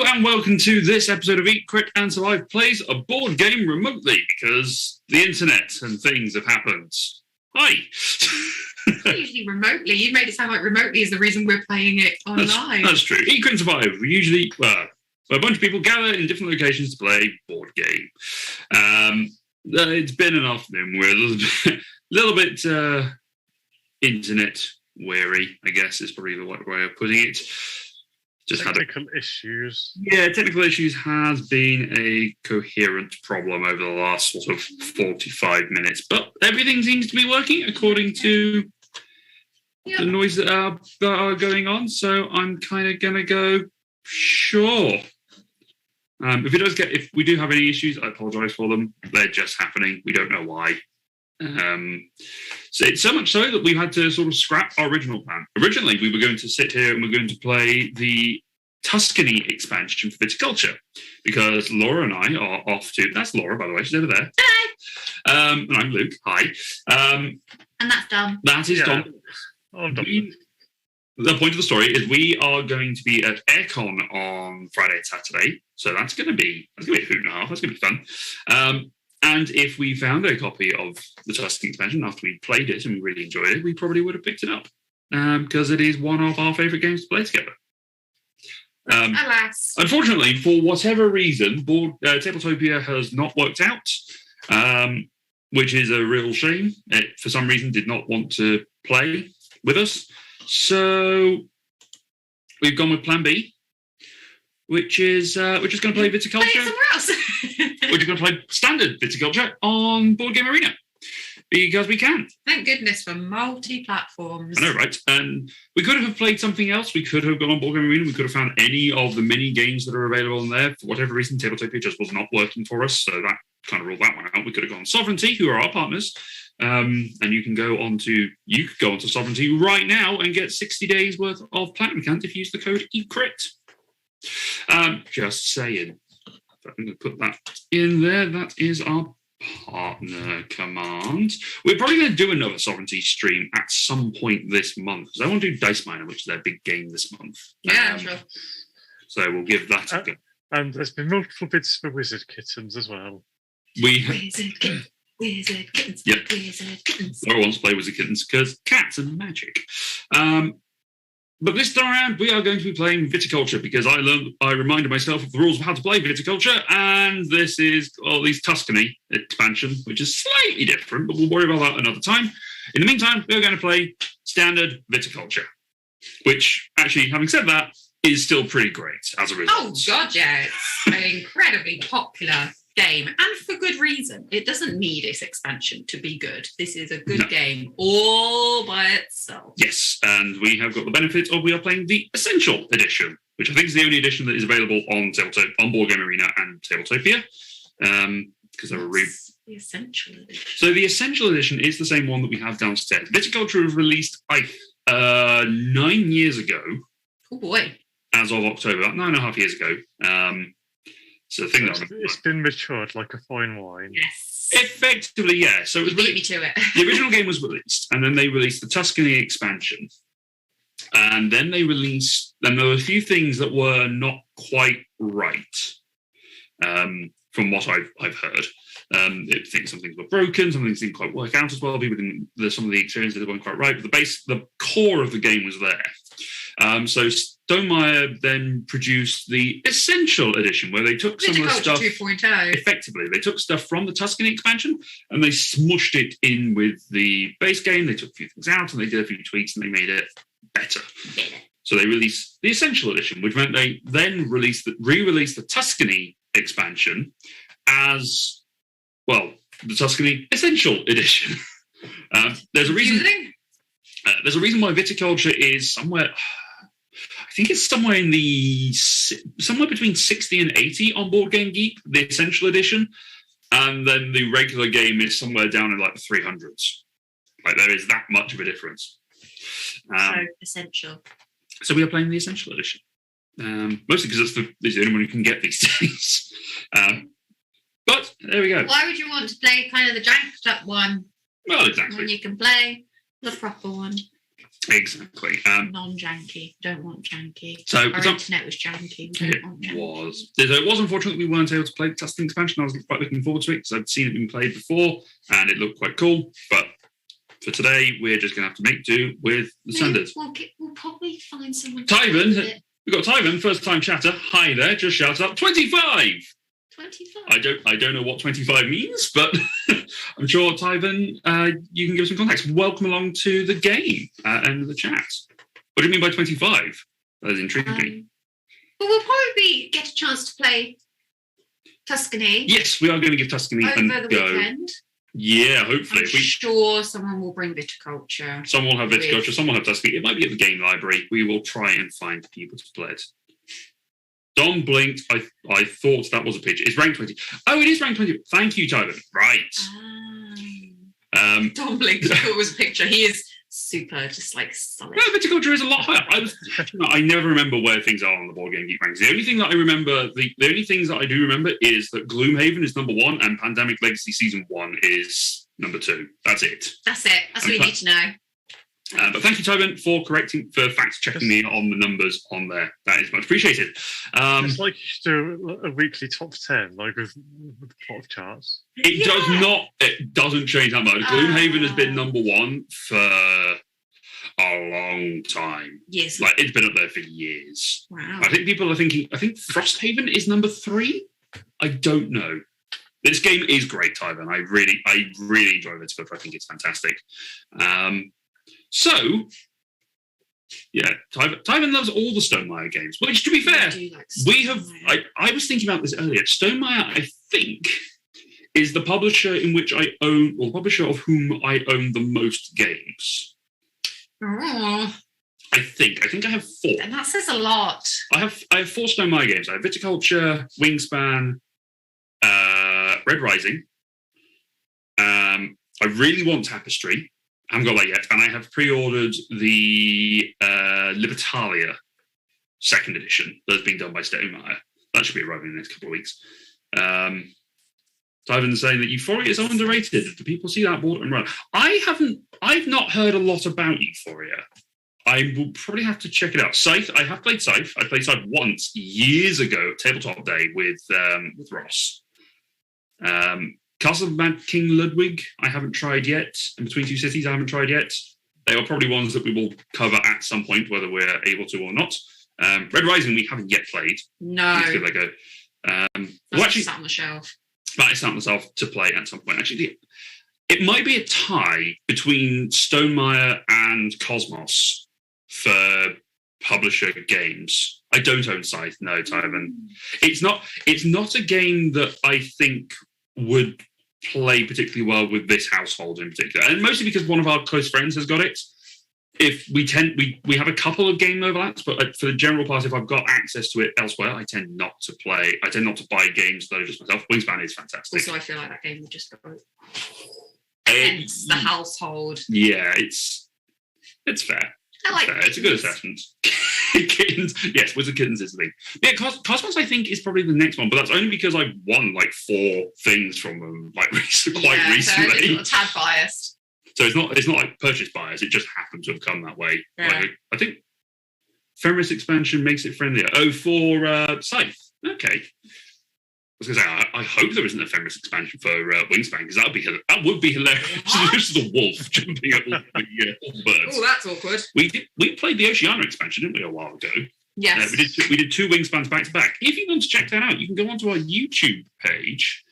and welcome to this episode of Eat, Crit and Survive plays a board game remotely because the internet and things have happened. Hi. Not usually remotely. You made it sound like remotely is the reason we're playing it online. That's true. Eat, Crit and Survive. We usually, a bunch of people gather in different locations to play board game. It's been an afternoon. We're a little bit internet weary, I guess is probably the right way of putting it. Just technical issues. Yeah, technical issues has been a coherent problem over the last sort of 45 minutes, but everything seems to be working according to the noise that are going on. So I'm kind of gonna go sure. If we do have any issues, I apologise for them. They're just happening. We don't know why. So it's so much so that we've had to sort of scrap our original plan. Originally, we were going to sit here and we're going to play the Tuscany expansion for Viticulture because Laura and I are off to. That's Laura, by the way. She's over there. Hi. And I'm Luke. Hi. And that's Dom. That is Dom. Oh, Dom. The point of the story is we are going to be at Aircon on Friday and Saturday, so that's going to be a hoot and a half. That's going to be fun. And if we found a copy of the Tuscany expansion after we played it and we really enjoyed it, we probably would have picked it up because it is one of our favourite games to play together. Alas. Unfortunately, for whatever reason, Tabletopia has not worked out, which is a real shame. It, for some reason, did not want to play with us. So we've gone with Plan B, which is going to play Viticulture. Play it somewhere else. We're just going to play standard Viticulture on Board Game Arena because we can. Thank goodness for multi-platforms. I know, right? And we could have played something else. We could have gone on Board Game Arena. We could have found any of the mini games that are available on there. For whatever reason, Tabletopia just was not working for us, so that kind of ruled that one out. We could have gone on Sovereignty, who are our partners, and you could go onto Sovereignty right now and get 60 days worth of Platinum Count if you use the code ECRIT. Just saying. I'm going to put that in there. That is our partner command. We're probably going to do another Sovereignty stream at some point this month because I want to do Dice Miner, which is their big game this month. Yeah, sure. So we'll give that a go. And there's been multiple bits for Wizard Kittens as well. Wizard Kittens. Yep. Wizard Kittens. Laura wants to play Wizard Kittens because cats and magic. But this time around, we are going to be playing Viticulture because I reminded myself of the rules of how to play Viticulture, and this is, at least Tuscany expansion, which is slightly different, but we'll worry about that another time. In the meantime, we're going to play standard Viticulture, which, actually, having said that, is still pretty great as a result. Oh, God, yeah. It's an incredibly popular game, and for good reason. It doesn't need its expansion to be good. This is a good game all by itself. Yes, and we have got the benefit of we are playing the Essential Edition, which I think is the only edition that is available on Board Game Arena and Tabletopia. Because the Essential Edition. So the Essential Edition is the same one that we have downstairs. Viticulture was released 9 years ago. Oh boy! As of October, 9.5 years ago. So it's been matured like a fine wine. Yes. Effectively, yeah. So it was beat me to it. The original game was released, and then they released the Tuscany expansion. And then there were a few things that were not quite right, from what I've heard. I think some things were broken, some things didn't quite work out as well. Some of the experiences weren't quite right, but the core of the game was there. So Stonemaier then produced the Essential Edition, where they took some of the stuff. 2.0. Effectively, they took stuff from the Tuscany expansion and they smushed it in with the base game. They took a few things out and they did a few tweaks and they made it better. So they released the Essential Edition, which meant they then re-released the Tuscany expansion as, well, the Tuscany Essential Edition. There's a reason. There's a reason why Viticulture is somewhere. I think it's somewhere between 60 and 80 on Board Game Geek, the Essential Edition, and then the regular game is somewhere down in like the 300s. Like there is that much of a difference. So essential. So we are playing the Essential Edition, mostly because it's the only one you can get these days. But there we go. Why would you want to play kind of the janked up one? Well, exactly. When you can play the proper one. Exactly. Non-janky. Don't want janky. So Our internet was janky. We don't want janky. It was unfortunate we weren't able to play the Tuscan expansion. I was quite looking forward to it because I'd seen it being played before and it looked quite cool. But for today, we're just going to have to make do with the standards. We'll probably find someone. Tyven, we've got Tyven, first time chatter. Hi there, just shouted up 25. 25. I don't know what 25 means, but I'm sure, Tyven, you can give some context. Welcome along to the game and the chat. What do you mean by 25? That is intriguing. Well, we'll probably get a chance to play Tuscany. Yes, we are going to give Tuscany over the weekend. Yeah, hopefully. I'm sure someone will bring Viticulture. Someone will have Viticulture, someone will have Tuscany. It might be at the game library. We will try and find people to play it. Dom blinked. I thought that was a picture. It's rank 20. Oh, it is rank 20. Thank you, Tyler. Right. Dom blinked. I thought it was a picture. He is super, just like solid. No, Viticulture is a lot higher. I never remember where things are on the board game geek ranks. The only thing that I remember, the only things that I do remember is that Gloomhaven is number 1 and Pandemic Legacy Season 1 is number 2. That's it. That's it. That's what you need to know. But thank you, Tobin, for fact checking me on the numbers on there. That is much appreciated. It's like you should do a weekly top 10, like with plot charts. It doesn't change that much. Gloomhaven has been number 1 for a long time. Yes. Like, it's been up there for years. Wow. I think people are thinking, I think Frosthaven is number 3? I don't know. This game is great, Tobin. I really enjoy Viticulture. I think it's fantastic. So, yeah, Tyven loves all the Stonemaier games, which, to be fair, I was thinking about this earlier. Stonemaier, I think, is the publisher in which I own, or the publisher of whom I own the most games. Oh. I think I have 4. And that says a lot. I have 4 Stonemaier games. I have Viticulture, Wingspan, Red Rising. I really want Tapestry. I haven't got that yet, and I have pre-ordered the Libertalia 2nd edition that's being done by Stonemaier. That should be arriving in the next couple of weeks. Tyven's saying that Euphoria is underrated. Do people see that board and run? I've not heard a lot about Euphoria. I will probably have to check it out. Scythe, I have played Scythe. I played Scythe once, years ago, at Tabletop Day with Ross. Castle of Mad King Ludwig, I haven't tried yet. And Between Two Cities, I haven't tried yet. They are probably ones that we will cover at some point, whether we're able to or not. Red Rising, we haven't yet played. No. Let's give that a go. That's sat on the shelf. That is sat on the shelf to play at some point. Actually, it might be a tie between Stonemaier and Cosmos for publisher games. I don't own Scythe, no, Tyven. It's not a game that I think would play particularly well with this household in particular, and mostly because one of our close friends has got it. If we have a couple of game overlaps, but for the general part, if I've got access to it elsewhere, I tend not to buy games that are just myself. Wingspan is fantastic. Also, I feel like that game would just go. Hence the household. Yeah, it's fair. It's a good assessment. Kittens, yes, Wizard Kittens is the thing. Yeah, Cosmos, I think, is probably the next one, but that's only because I've won like 4 things from them quite recently. So it's a tad biased. So it's not like purchase bias. It just happened to have come that way. Yeah. Like, I think Fenris expansion makes it friendlier. Oh, for Scythe. Okay. I was going to say, I hope there isn't a Fenris expansion for Wingspan, because that would be hilarious. This is a wolf jumping at all the birds. Oh, that's awkward. We played the Oceania expansion, didn't we, a while ago? Yes. We did 2 Wingspans back to back. If you want to check that out, you can go onto our YouTube page.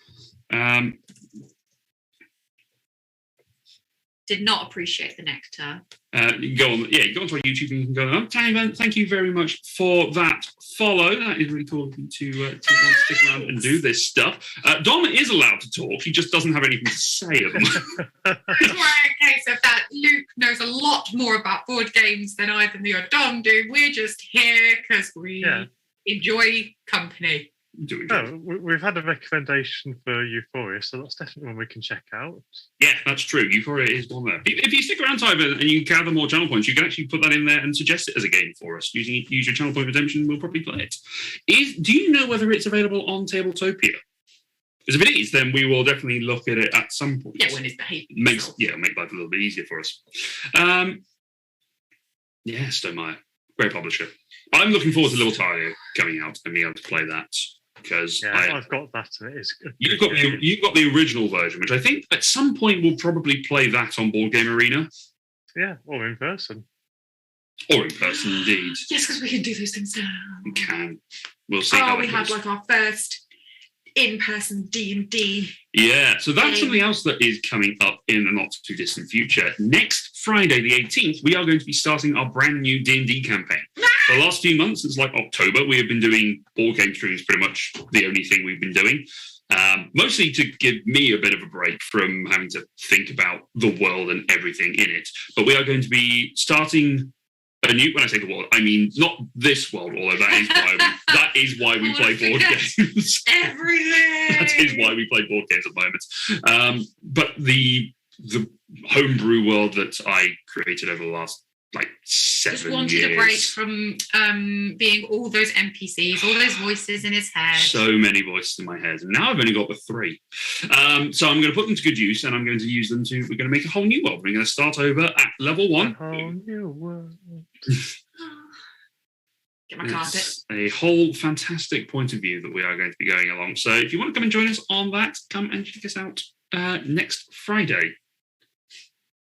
Did not appreciate the nectar. You can go onto our YouTube and you can go, thank you very much for that follow. That is really cool of you to want to stick around and do this stuff. Dom is allowed to talk. He just doesn't have anything to say at the moment. It's more a case of that Luke knows a lot more about board games than either me or Dom do. We're just here because we enjoy company. We've had a recommendation for Euphoria, so that's definitely one we can check out. Yeah, that's true. Euphoria is one there. If you stick around, Tyven, and you gather more channel points, you can actually put that in there and suggest it as a game for us. Use your channel point redemption, we'll probably play it. Do you know whether it's available on Tabletopia? Because if it is, then we will definitely look at it at some point. Yeah, when it's behaving. Make life a little bit easier for us. Yeah, Stonemaier, great publisher. I'm looking forward to Little Tario coming out and being able to play that because I've got that. And it is you've got the original version, which I think at some point we'll probably play that on Board Game Arena. Yeah, or in person. Or in person, indeed. Yes, because we can do those things now. We can. We'll see. How we had like our first in-person D&D. Yeah, so that's something else that is coming up in the not-too-distant future. Next Friday, the 18th, we are going to be starting our brand new D&D campaign. For the last few months, since like October, we have been doing board game streams, pretty much the only thing we've been doing. Mostly to give me a bit of a break from having to think about the world and everything in it. But we are going to be starting a new, when I say the world, I mean not this world, although that is why we play board games. Everything. That is why we play board games at the moment. But the homebrew world that I created over the last like 7 years. Just wanted a break from being all those NPCs, all those voices in his head. So many voices in my head. And now I've only got the 3. So I'm going to put them to good use and I'm going to use them we're going to make a whole new world. We're going to start over at level 1. A whole new world. Get my carpet. It's a whole fantastic point of view that we are going to be going along. So if you want to come and join us on that, come and check us out next Friday.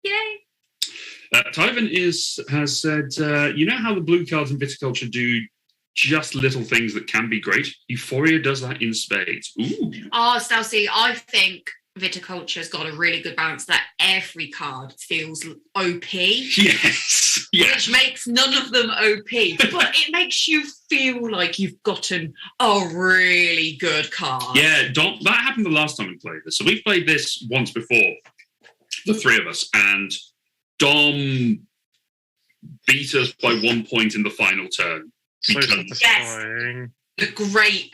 Yay! Tyven has said, you know how the blue cards in Viticulture do just little things that can be great? Euphoria does that in spades. Ooh. Oh, Stacey, I think Viticulture's got a really good balance that every card feels OP. Yes. Which makes none of them OP, but it makes you feel like you've gotten a really good card. Yeah, Dom, that happened the last time we played this. So we played this once before, the 3 of us, and Dom beat us by 1 point in the final turn. So satisfying. Yes. The great,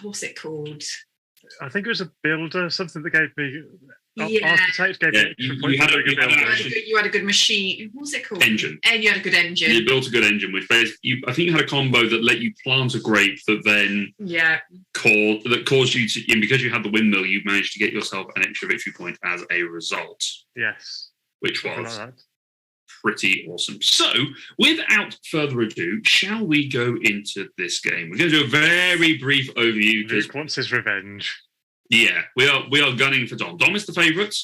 what's it called? I think it was a builder, something that gave me... Yeah. Architect gave me extra points. You had a good machine. What was it called? Engine. And you had a good engine. You built a good engine, which basically, I think you had a combo that let you plant a grape that then caused you to, and because you had the windmill, you managed to get yourself an extra victory point as a result. Yes. Which was pretty awesome. So, without further ado, shall we go into this game? We're going to do a very brief overview. Luke wants his revenge. Yeah, we are gunning for Dom. Dom is the favourite,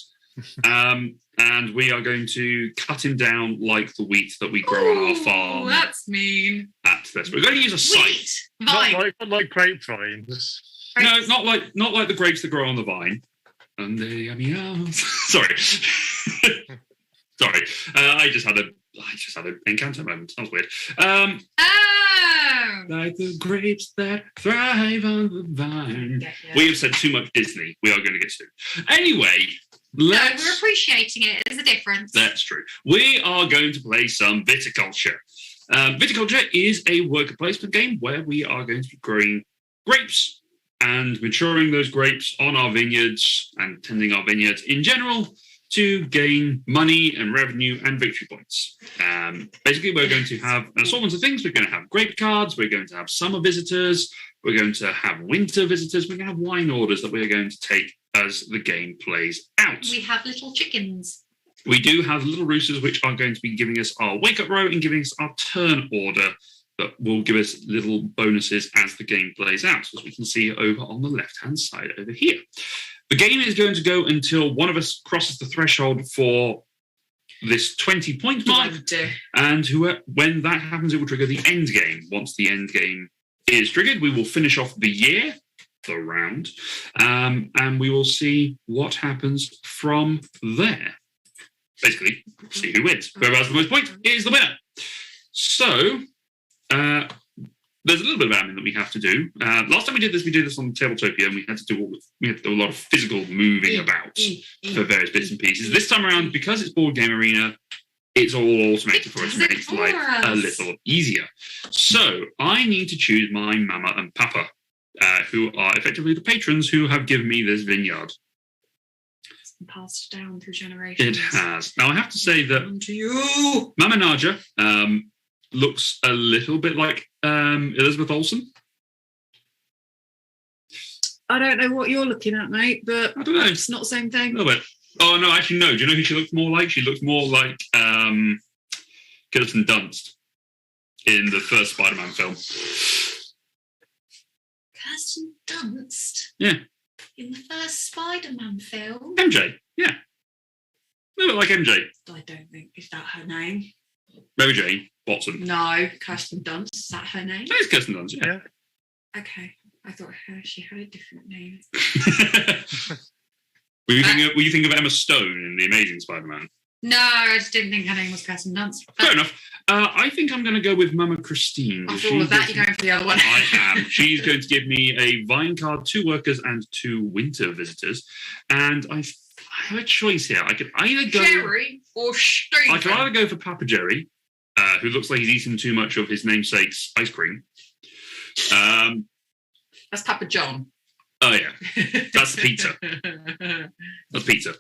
and we are going to cut him down like the wheat that we grow on our farm. That's mean. At this, we're going to use a scythe. Not like grapevines. No, not like the grapes that grow on the vine. And sorry, sorry. I just had an encounter moment. That was weird. Like the grapes that thrive on the vine. Yeah. We have said too much Disney. We are going to get sued. Anyway, we're appreciating it. There's a difference. That's true. We are going to play some Viticulture. Viticulture is a worker placement game where we are going to be growing grapes and maturing those grapes on our vineyards and tending our vineyards in general to gain money and revenue and victory points. Basically, we're going to have an assortment of things. We're going to have grape cards. We're going to have summer visitors. We're going to have winter visitors. We're going to have wine orders that we're going to take as the game plays out. We have little chickens. We do have little roosters, which are going to be giving us our wake-up row and giving us our turn order that will give us little bonuses as the game plays out, as we can see over on the left-hand side over here. The game is going to go until one of us crosses the threshold for this 20-point mark, and when that happens, it will trigger the end game. Once the end game is triggered, we will finish off the round, and we will see what happens from there. Basically, see who wins. Whoever has the most points is the winner. So, there's a little bit of admin that we have to do. Last time we did this on Tabletopia, and we had to do a lot of physical moving about for various bits and pieces. This time around, because it's Board Game Arena, it's all automated for us to make life a little easier. So I need to choose my Mama and Papa, who are effectively the patrons who have given me this vineyard. It's been passed down through generations. It has. Now I have to say that to you, Mama Naja looks a little bit like Elizabeth Olsen. I don't know what you're looking at, mate, but I don't know. It's not the same thing. A little bit. Oh, no, actually, no. Do you know who she looks more like? She looks more like... because Kirsten Dunst in the first Spider-Man film. Kirsten Dunst? Yeah. In the first Spider-Man film? MJ, yeah. They look like MJ. I don't think, is that her name? Mary Jane Watson. No, Kirsten Dunst, is that her name? That is Kirsten Dunst, yeah. Okay, I thought she had a different name. Were you thinking of Emma Stone in The Amazing Spider-Man? No, I just didn't think her name was Kirsten Dunst. Fair enough. I think I'm going to go with Mama Christine. After all of that, you're going for the other one. I am. She's going to give me a vine card, 2 workers, and 2 winter visitors. And I have a choice here. I could either go... Jerry or Stephen. I could either go for Papa Jerry, who looks like he's eaten too much of his namesake's ice cream. That's Papa John. Oh, yeah. That's pizza. That's pizza.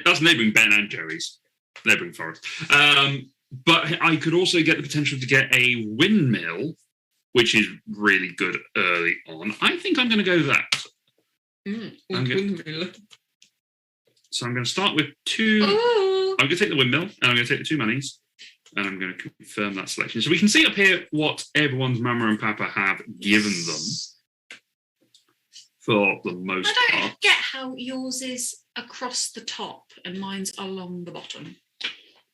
That's neighbouring Ben and Jerry's. Neighbouring forest. But I could also get the potential to get a windmill, which is really good early on. I think I'm going to go that. So I'm going to start with 2. Ooh. I'm going to take the windmill, and I'm going to take the 2 monies, and I'm going to confirm that selection. So we can see up here what everyone's Mama and Papa have given them for the most part. I don't get how yours is across the top and mine's along the bottom.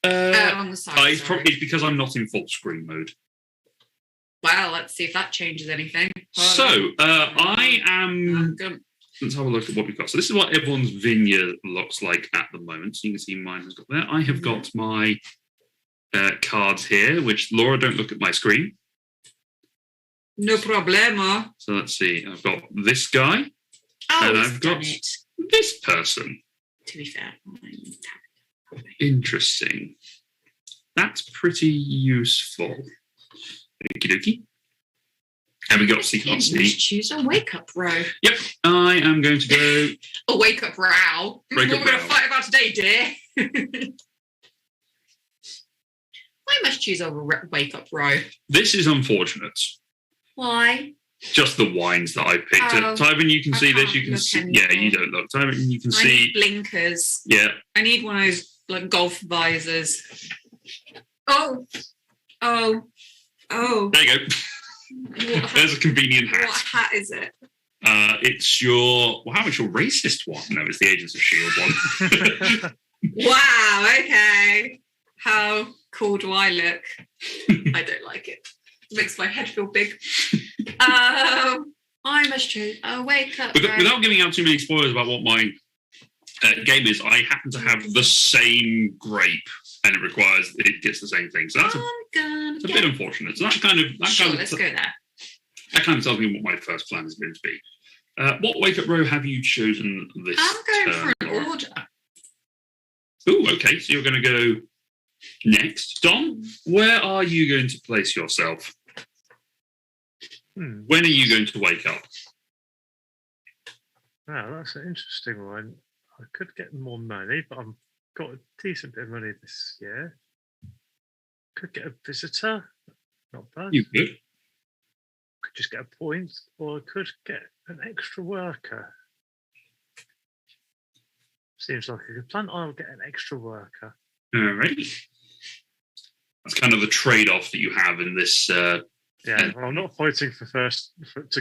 Along the side. It's because I'm not in full screen mode. Well, let's see if that changes anything. So I am. Let's have a look at what we've got. So this is what everyone's vineyard looks like at the moment. So you can see mine has got there. I have got my cards here, which Laura, don't look at my screen. No problema. So let's see. I've got this guy. Oh, and I've got this person. To be fair. Interesting. That's pretty useful. Okie dokie. And we got sequencing. Choose a wake-up row. Yep, I am going to go... A wake-up row? What we're going to fight about today, dear? I must choose a wake-up row. This is unfortunate. Why? Just the wines that I picked. Tywin, you can see this. You can see... Yeah, you don't look. Tywin, you can see... I need blinkers. Yeah. I need one of those golf visors. Oh. There you go. There's a convenient hat. What hat is it? It's your... Well, how much your racist one? No, it's the Agents of S.H.I.E.L.D. one. Wow, okay. How cool do I look? I don't like it. It makes my head feel big. I must choose a wake-up. Without giving out too many spoilers about what my game is, I happen to have the same grape, and it gets the same thing. So that's a bit unfortunate. So let's go there. That kind of tells me what my first plan is going to be. What wake-up row have you chosen this I'm going for an order. Oh, okay. So you're going to go next. Dom, where are you going to place yourself? When are you going to wake up? Wow, that's an interesting one. I could get more money, but I've got a decent bit of money this year. Could get a visitor. Not bad. You could. Could just get a point, or I could get an extra worker. Seems like a good plan. I'll get an extra worker. Alrighty. That's kind of the trade-off that you have in this. Yeah, well, I'm not fighting to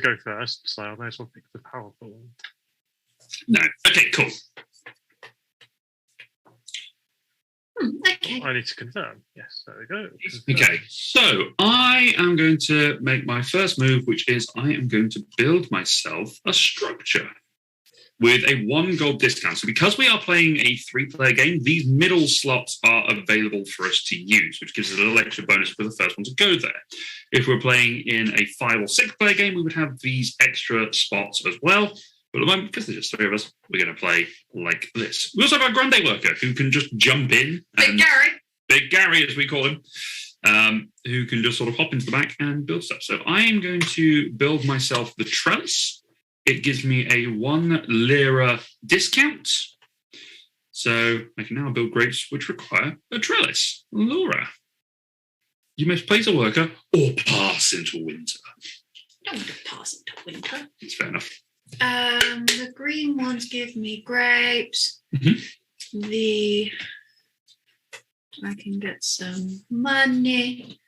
go first, so I may as well pick the powerful one. No. Okay, cool. Okay. I need to confirm. Yes, there we go. Okay, so I am going to make my first move, which is I am going to build myself a structure with a 1 gold discount. So because we are playing a 3-player game, these middle slots are available for us to use, which gives us a little extra bonus for the first one to go there. If we're playing in a 5 or 6-player game, we would have these extra spots as well. But at the moment, because there's just 3 of us, we're going to play like this. We also have our Grande worker who can just jump in. Big Gary, as we call him, who can just sort of hop into the back and build stuff. So I am going to build myself the trellis. It gives me a 1 lira discount. So I can now build grapes which require a trellis. Laura, you must place a worker or pass into winter. I don't want to pass into winter. That's fair enough. The green ones give me grapes. Mm-hmm. The I can get some money.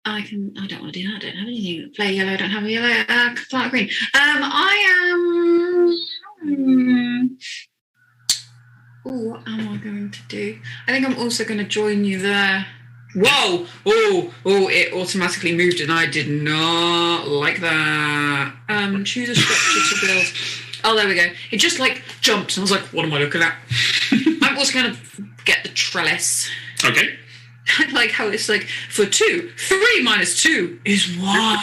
I don't want to do that. I don't have anything. Play yellow. I don't have a yellow. Plant green. What am I going to do? I think I'm also going to join you there. Whoa! Oh! It automatically moved, and I did not like that. Choose a structure to build. Oh, there we go. It just jumped, and I was like, "What am I looking at?" I'm also going to get the trellis. Okay. I like how it's for 2, 3 minus 2 is 1.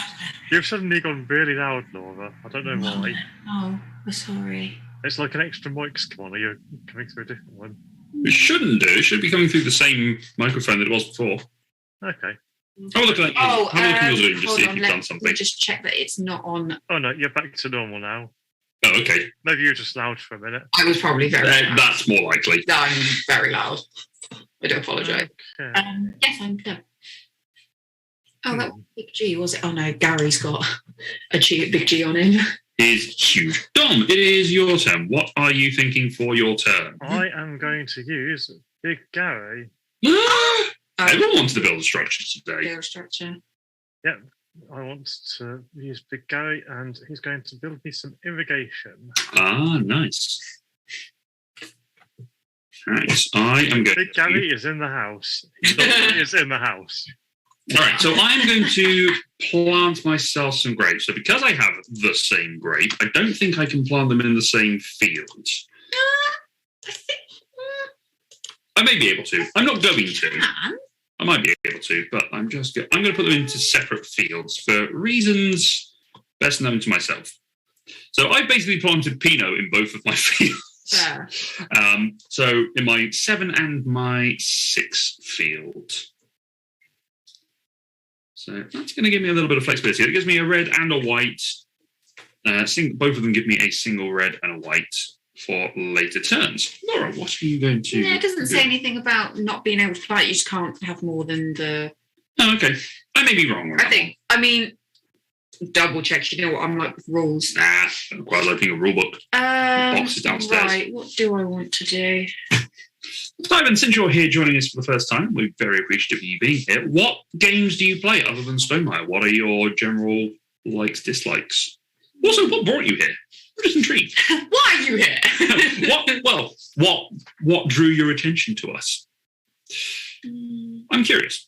You've suddenly gone really loud, Laura. I don't know why. Oh, I'm sorry. It's like an extra mic's come on, or you're coming through a different one. It shouldn't do. It should be coming through the same microphone that it was before. Okay. Have a look at that. Have a look at your Zoom, just see if you've done Let something. me just check that it's not on. Oh no, you're back to normal now. Oh, okay. Maybe you were just loud for a minute. I was probably very loud. That's more likely. I'm very loud. I do apologise. Okay. Yes, I'm done. Oh, that was Big G, was it? Oh no, Gary's got a big G on him. Is huge. Dom, it is your turn. What are you thinking for your turn? I am going to use Big Gary. Everyone wanted to build a structure today. Build structure. Yep. I want to use Big Gary, and he's going to build me some irrigation. Ah, nice. Right, I am going. Big Gary is in the house. He is in the house. All right, so I'm going to plant myself some grapes. So because I have the same grape, I don't think I can plant them in the same field. I think I may be able to. I'm not going to. can. I might be able to, but I'm going to put them into separate fields for reasons best known to myself. So I basically planted Pinot in both of my fields. There. So in my 7 and my 6 field. So that's going to give me a little bit of flexibility. It gives me a red and a white. Both of them give me a single red and a white for later turns. Laura, what are you going to Yeah, it doesn't say anything about not being able to fight. You just can't have more than the... Oh, okay. I may be wrong. I mean, double check. You know what I'm like with rules. Nah, I'm quite liking a rule book. Boxes downstairs. Right, what do I want to do? Simon, since you're here joining us for the first time, we're very appreciative of you being here. What games do you play other than Stonemaier? What are your general likes, dislikes? Also, what brought you here? I'm just intrigued. Why are you here? What drew your attention to us? I'm curious.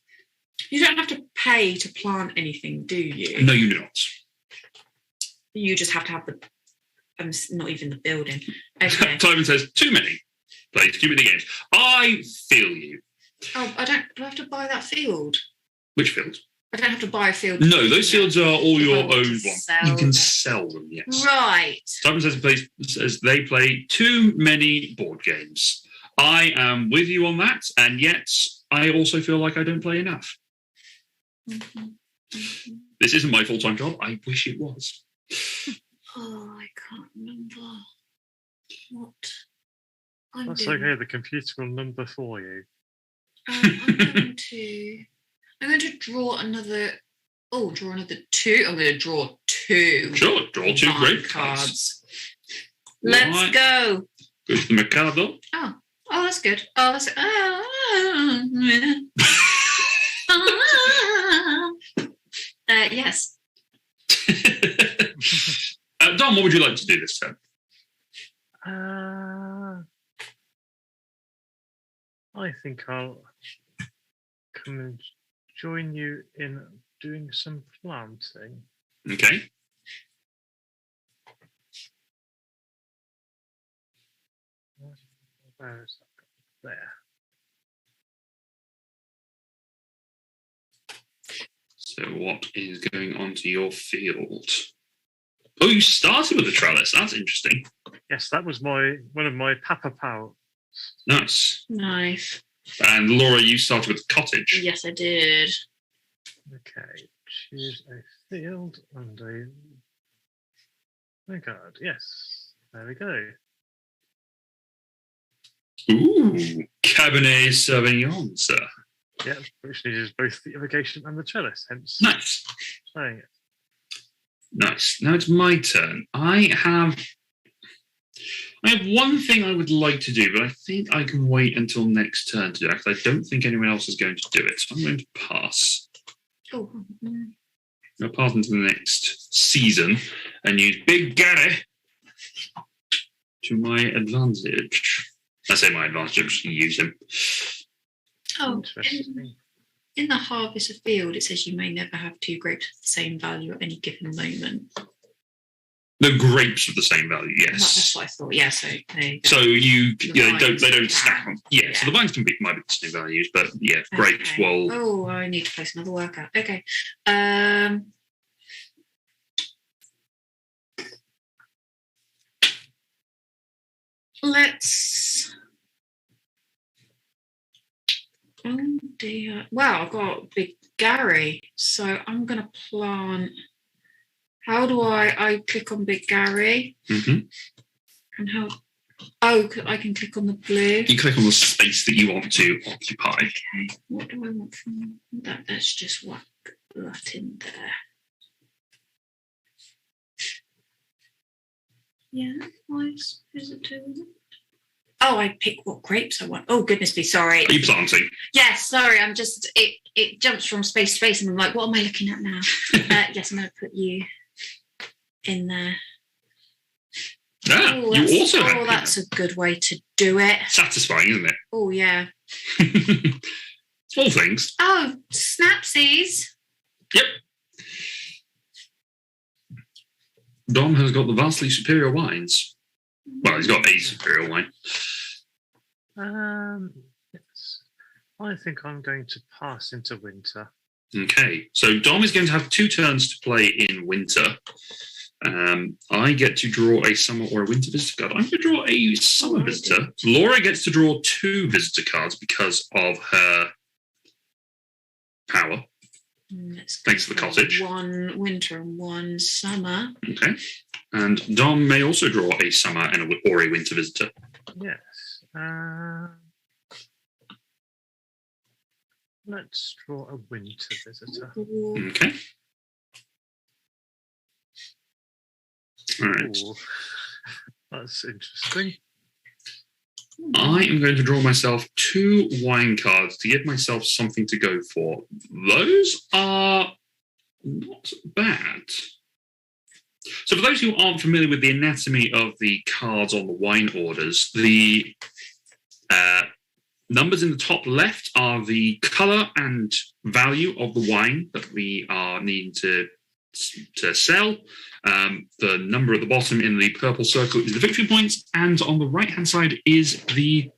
You don't have to pay to plant anything, do you? No, you do not. You just have to have the... not even the building. Okay. Simon says, too many. Play too many games. I feel you. Oh, do I have to buy that field? Which field? I don't have to buy a field. No, those fields are all your own ones. You can them. sell them, yes. Right. Simon says they play too many board games. I am with you on that, and yet I also feel like I don't play enough. This isn't my full-time job. I wish it was. Oh, I can't remember what That's doing. okay, the computer will number for you. I'm going to draw another. Oh, draw another 2. I'm going to draw 2. Sure, draw 2 great cards. Let's Right. go. Go to the Mercado. Oh, that's good. Oh, that's. Yes. Dom, what would you like to do this time? I think I'll come and join you in doing some planting. Okay. Where is that? There. So what is going on to your field? Oh, you started with a trellis. That's interesting. Yes, that was one of my Papa Pow. Nice. Nice. And Laura, you started with cottage. Yes, I did. Okay, choose a field and a card. Yes, there we go. Ooh, Cabernet Sauvignon, sir. Yeah, which needs both the irrigation and the trellis, hence Nice. saying it. Nice. Now it's my turn. I'm I have one thing I would like to do, but I think I can wait until next turn to do that, because I don't think anyone else is going to do it. So I'm going to pass. Oh. I'll pass into the next season and use Big Gary to my advantage. I say my advantage, I'm just going to use him. Oh, in the harvest of field, it says you may never have 2 grapes of the same value at any given moment. The grapes of the same value, yes. That's what I thought. Yeah, so they don't stack on. Yeah, so the vines might be the same values, but yeah, grapes will. Oh, I need to place another worker. Okay. Let's. Oh dear. Wow, I've got Big Gary, so I'm gonna plant. How do I click on Big Gary? Mm-hmm. And how? Oh, I can click on the blue. You click on the space that you want to occupy. Okay. What do I want from that? Let's just whack that in there. Yeah. Why is it doing it? Oh, I pick what grapes I want. Oh, goodness me, sorry. Are you planting? Yes, sorry. I'm just it jumps from space to space, and I'm like, what am I looking at now? Yes, I'm going to put you in there. Ah, you also have. Oh, that's a good way to do it. Satisfying, isn't it? Oh, yeah. Small things. Oh, snapsies. Yep. Dom has got the vastly superior wines. Well, he's got a superior wine. Yes. I think I'm going to pass into winter. Okay, so Dom is going to have 2 turns to play in winter. I get to draw a summer or a winter visitor card. I'm going to draw a summer visitor. Laura gets to draw 2 visitor cards because of her power. Thanks to the cottage. 1 winter and 1 summer. Okay. And Dom may also draw a summer and or a winter visitor. Yes. Let's draw a winter visitor. Okay. All right. Ooh, that's interesting. I am going to draw myself 2 wine cards to give myself something to go for. Those are not bad. So for those who aren't familiar with the anatomy of the cards on the wine orders, the numbers in the top left are the colour and value of the wine that we are needing to sell. The number at the bottom in the purple circle is the victory points, and on the right-hand side is the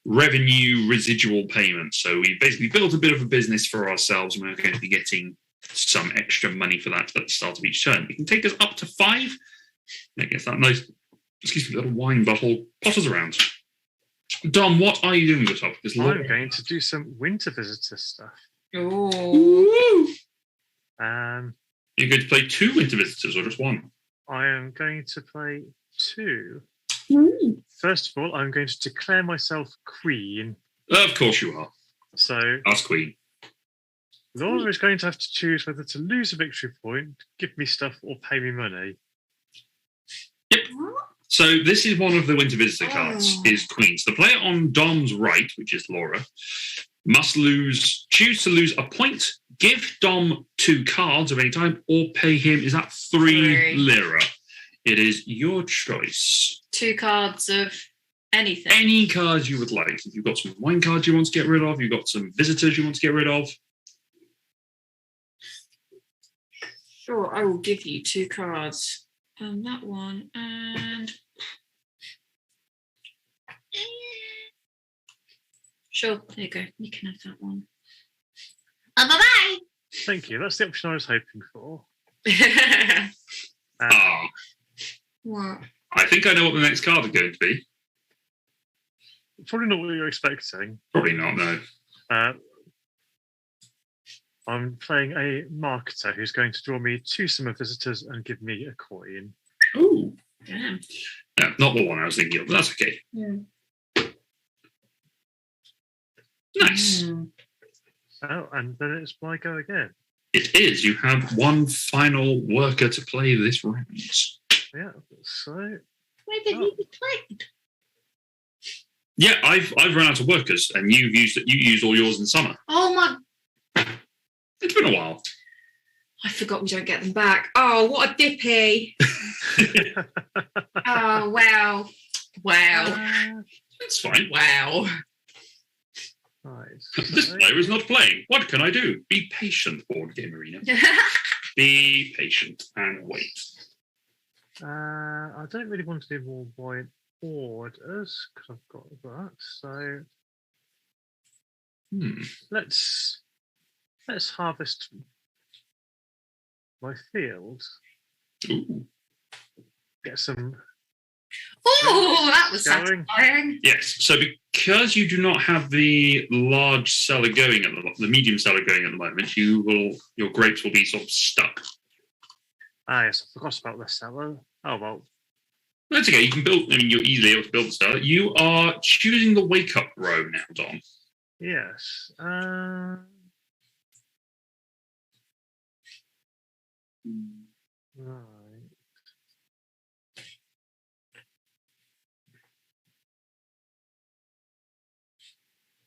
revenue residual payment. So we basically built a bit of a business for ourselves, and we're going to be getting some extra money for that at the start of each turn. It can take us up to 5. I guess that nice, little wine bottle potters around. Dom, what are you doing with the top? I'm going to do some winter visitor stuff. Oh. You're going to play 2 winter visitors or just 1? I am going to play 2. Ooh. First of all, I'm going to declare myself queen. Of course you are. So, ask queen. Laura is going to have to choose whether to lose a victory point, give me stuff, or pay me money. Yep. So this is one of the winter visitor cards, is queen. So the player on Dom's right, which is Laura, must choose to lose a point, give Dom 2 cards of any time, or pay him, is that 3 lira? It is your choice. 2 cards of anything. Any cards you would like. If you've got some wine cards you want to get rid of, you've got some visitors you want to get rid of. Sure, I will give you 2 cards. That one, and... Sure, there you go. You can have that one. Bye-bye! Thank you. That's the option I was hoping for. What? I think I know what the next card is going to be. Probably not what you're expecting. Probably not, no. I'm playing a marketer who's going to draw me 2 summer visitors and give me a coin. Oh. Yeah. Yeah, not the one I was thinking of, but that's okay. Yeah. Nice. Oh, and then it's my go again. It is. You have 1 final worker to play this round. Yeah, so... Where did he be played? Yeah, I've run out of workers, and you used all yours in summer. Oh my! It's been a while. I forgot we don't get them back. Oh, what a dippy! Oh wow! Wow! That's fine. Wow! Right. This player is not playing. What can I do? Be patient, board game arena. Be patient and wait. I don't really want to do more white orders because I've got that. So let's harvest my field. Ooh. Get some. Oh, that was going. satisfying. Yes. So because you do not have the large cellar going at the medium cellar going at the moment, your grapes will be sort of stuck. Ah, yes, I forgot about the cellar. Oh well. That's okay. You can build. I mean, you're easily able to build the cellar. You are choosing the wake up row now, Dom. Yes. Right.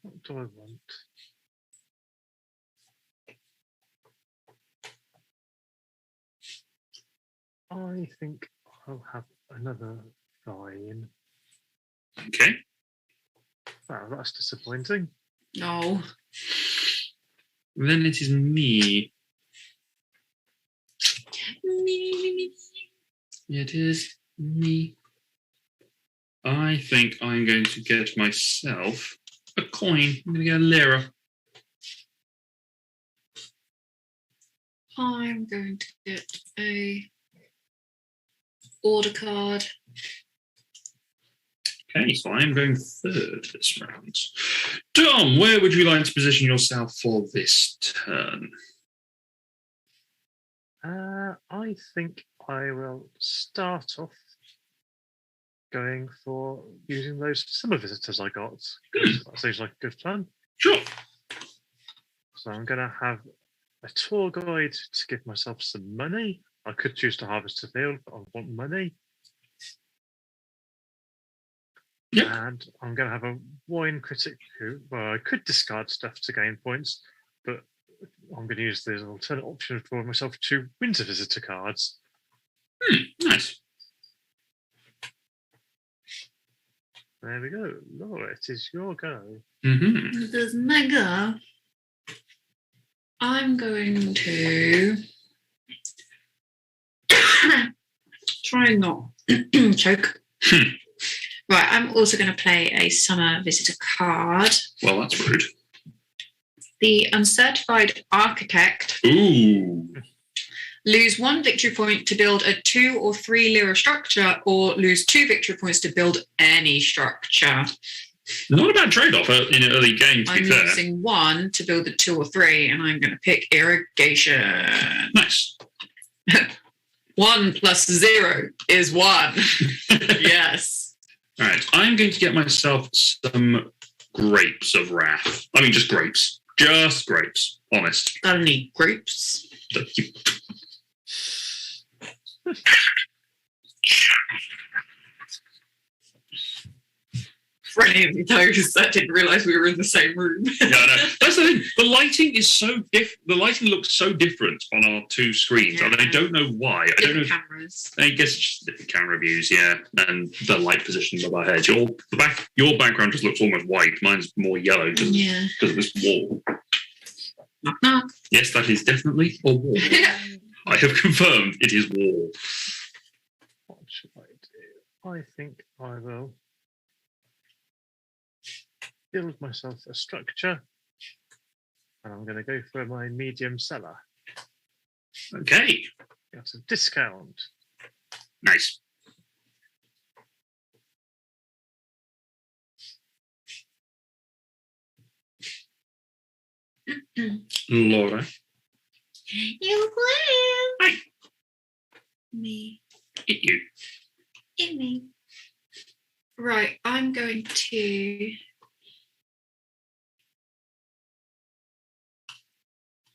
What do I want? I think I'll have another vine. Okay. Wow, that's disappointing. No. Then it is me. Me. It is me. I think I'm going to get myself a coin. I'm going to get a lira. I'm going to get a order card. Okay, so I'm going third this round. Dom, where would you like to position yourself for this turn? I think I will start off going for using those summer visitors I got. That seems like a good plan. Sure. So I'm going to have a tour guide to give myself some money. I could choose to harvest a field, but I want money. Yep. And I'm going to have a wine critic who, well, I could discard stuff to gain points, but I'm going to use the alternate option for myself two winter visitor cards. Nice. There we go. Laura, it is your go. Mm-hmm. It is my go. I'm going to try and not choke. Right, I'm also going to play a summer visitor card. Well, that's rude. The uncertified architect. Ooh. Lose 1 victory point to build a 2 or 3 lira structure, or lose 2 victory points to build any structure. Not a bad trade-off in an early game, to I'm be fair. using 1 to build a 2 or 3, and I'm going to pick irrigation. Nice. 1 plus 0 is 1. Yes. All right, I'm going to get myself some grapes of wrath. I mean, just grapes. Just grapes. Honest. Only grapes. Thank you. For any of those that didn't realise we were in the same room. Yeah, I know. That's the thing. The lighting is so the lighting looks so different on our two screens, and I don't know why. I don't know. Cameras. I guess it's just different camera views, yeah, and the light position of our heads. Your background just looks almost white. Mine's more yellow because of this wall. Knock, knock. Yes, that is definitely a wall. I have confirmed it is wall. What should I do? I think I will build myself a structure, and I'm going to go for my medium cellar. Okay, Got a discount. nice. Laura. You will. Hi. Me. Hit you. Hit me. Right, I'm going to...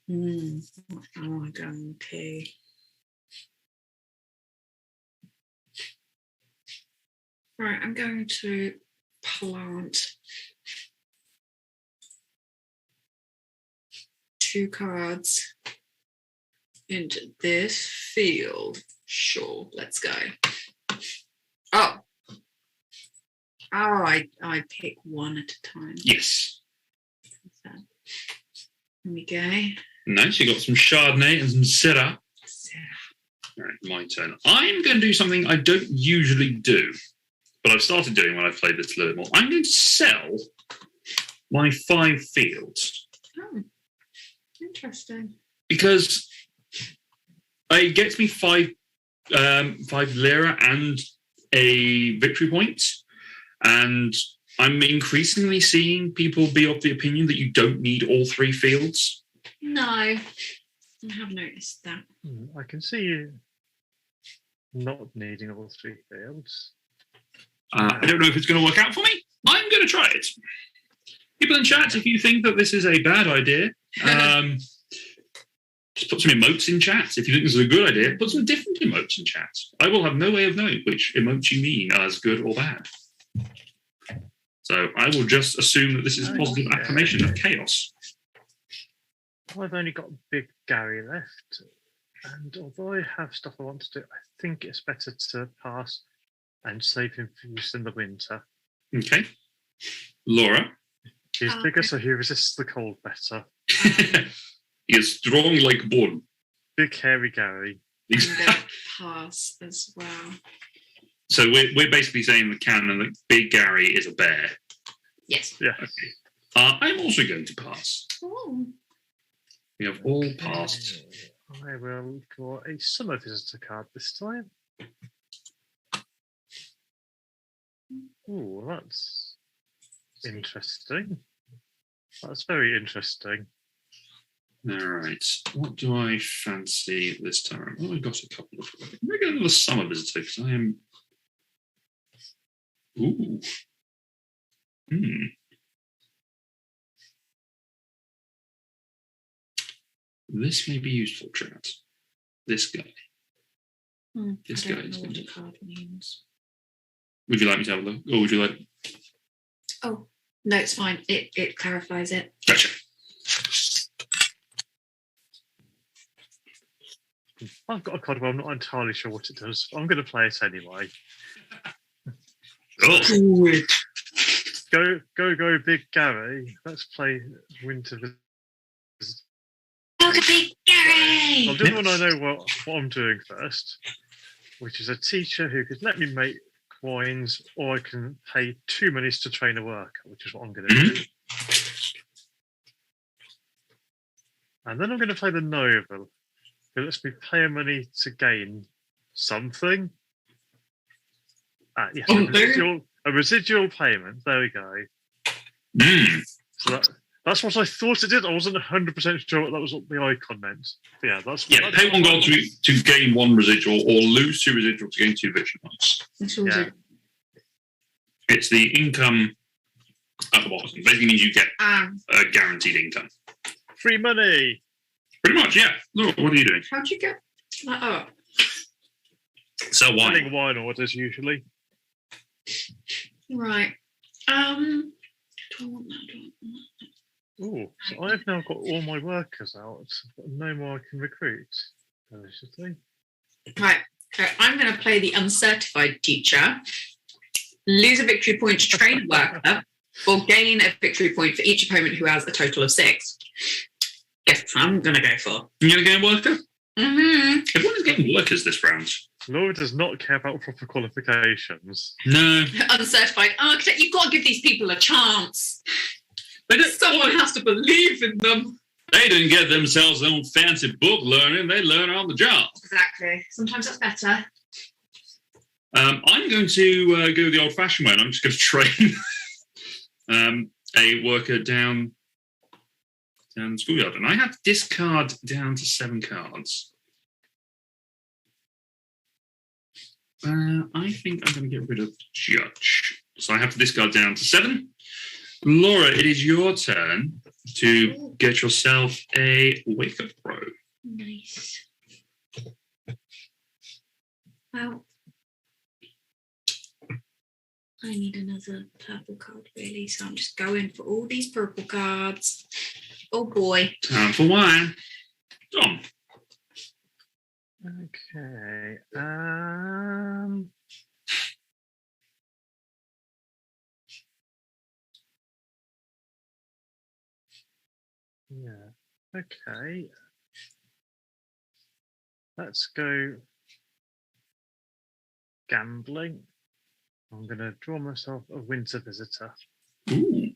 what am I going to... Right, I'm going to plant 2 cards into this field. Sure, let's go. Oh, I pick one at a time. Yes. Here we go. Nice. You got some Chardonnay and some Syrah. All right, my turn. I'm going to do something I don't usually do, but I've started doing when I've played this a little bit more. I'm going to sell my 5 fields. Oh, interesting. Because it gets me 5 lira and a victory point, and I'm increasingly seeing people be of the opinion that you don't need all 3 fields. No, I have noticed that. I can see you not needing all 3 fields. I don't know if it's going to work out for me. I'm going to try it. People in chat, if you think that this is a bad idea, just put some emotes in chat. If you think this is a good idea, put some different emotes in chat. I will have no way of knowing which emotes you mean as good or bad. So I will just assume that this is a positive affirmation of chaos. I've only got Big Gary left, and although I have stuff I want to do, I think it's better to pass and save him for use in the winter. Okay. Laura? He's bigger, so he resists the cold better. He is strong like bone. Big hairy Gary. I'm going to pass as well. So we're basically saying the canon that Big Gary is a bear. Yes. Yeah. Okay. I'm also going to pass. Oh. We have all passed. I will draw a summer visitor card this time. Oh, that's interesting. That's very interesting. All right. What do I fancy this time? Oh, I got a couple of. Maybe another summer visitor because I am. Ooh. This may be useful, chat. This guy. This guy is going to. Card means. Would you like me to have a look, or would you like? Oh no, it's fine. It clarifies it. Gotcha. I've got a card, but I'm not entirely sure what it does. I'm going to play it anyway. Oh. Go, Big Gary. Let's play Winter. Look at Big Gary! I'll do one I know what I'm doing first, which is a teacher who could let me make coins, or I can pay 2 minutes to train a worker, which is what I'm going to do. And then I'm going to play the noble, who lets me pay money to gain something. Yes, a residual payment. There we go. So that's what I thought it did. I wasn't 100% sure what that was what the icon meant. But yeah, that's pay 1 gold to gain 1 residual, or lose 2 residual to gain 2 victory points. Yeah. It's the income at the bottom. Basically means you get guaranteed income. Free money. Pretty much, yeah. Look, what are you doing? How'd you get that up? So wine. Selling wine orders usually. Right. Do I want that? Oh, so I've now got all my workers out, but no more I can recruit. Deliciously. Right. So I'm going to play the uncertified teacher, lose a victory point to train a worker, or gain a victory point for each opponent who has a total of 6. Guess what I'm going to go for. You're going to get a worker? Mm-hmm. Everyone is getting workers this round. Laura does not care about proper qualifications. No. Uncertified architect, you've got to give these people a chance. They don't, Someone has to believe in them. They didn't get themselves their own fancy book learning. They learn on the job. Exactly. Sometimes that's better. I'm going to go the old-fashioned way, and I'm just going to train a worker down the schoolyard. And I have to discard down to 7 cards. I think I'm going to get rid of Judge. So I have to discard down to 7. Laura, it is your turn to get yourself a wake-up pro. Nice. Well, I need another purple card, really, so I'm just going for all these purple cards. Oh boy. Time for wine. Dom. Okay. Yeah. Okay. Let's go gambling. I'm going to draw myself a winter visitor. Ooh.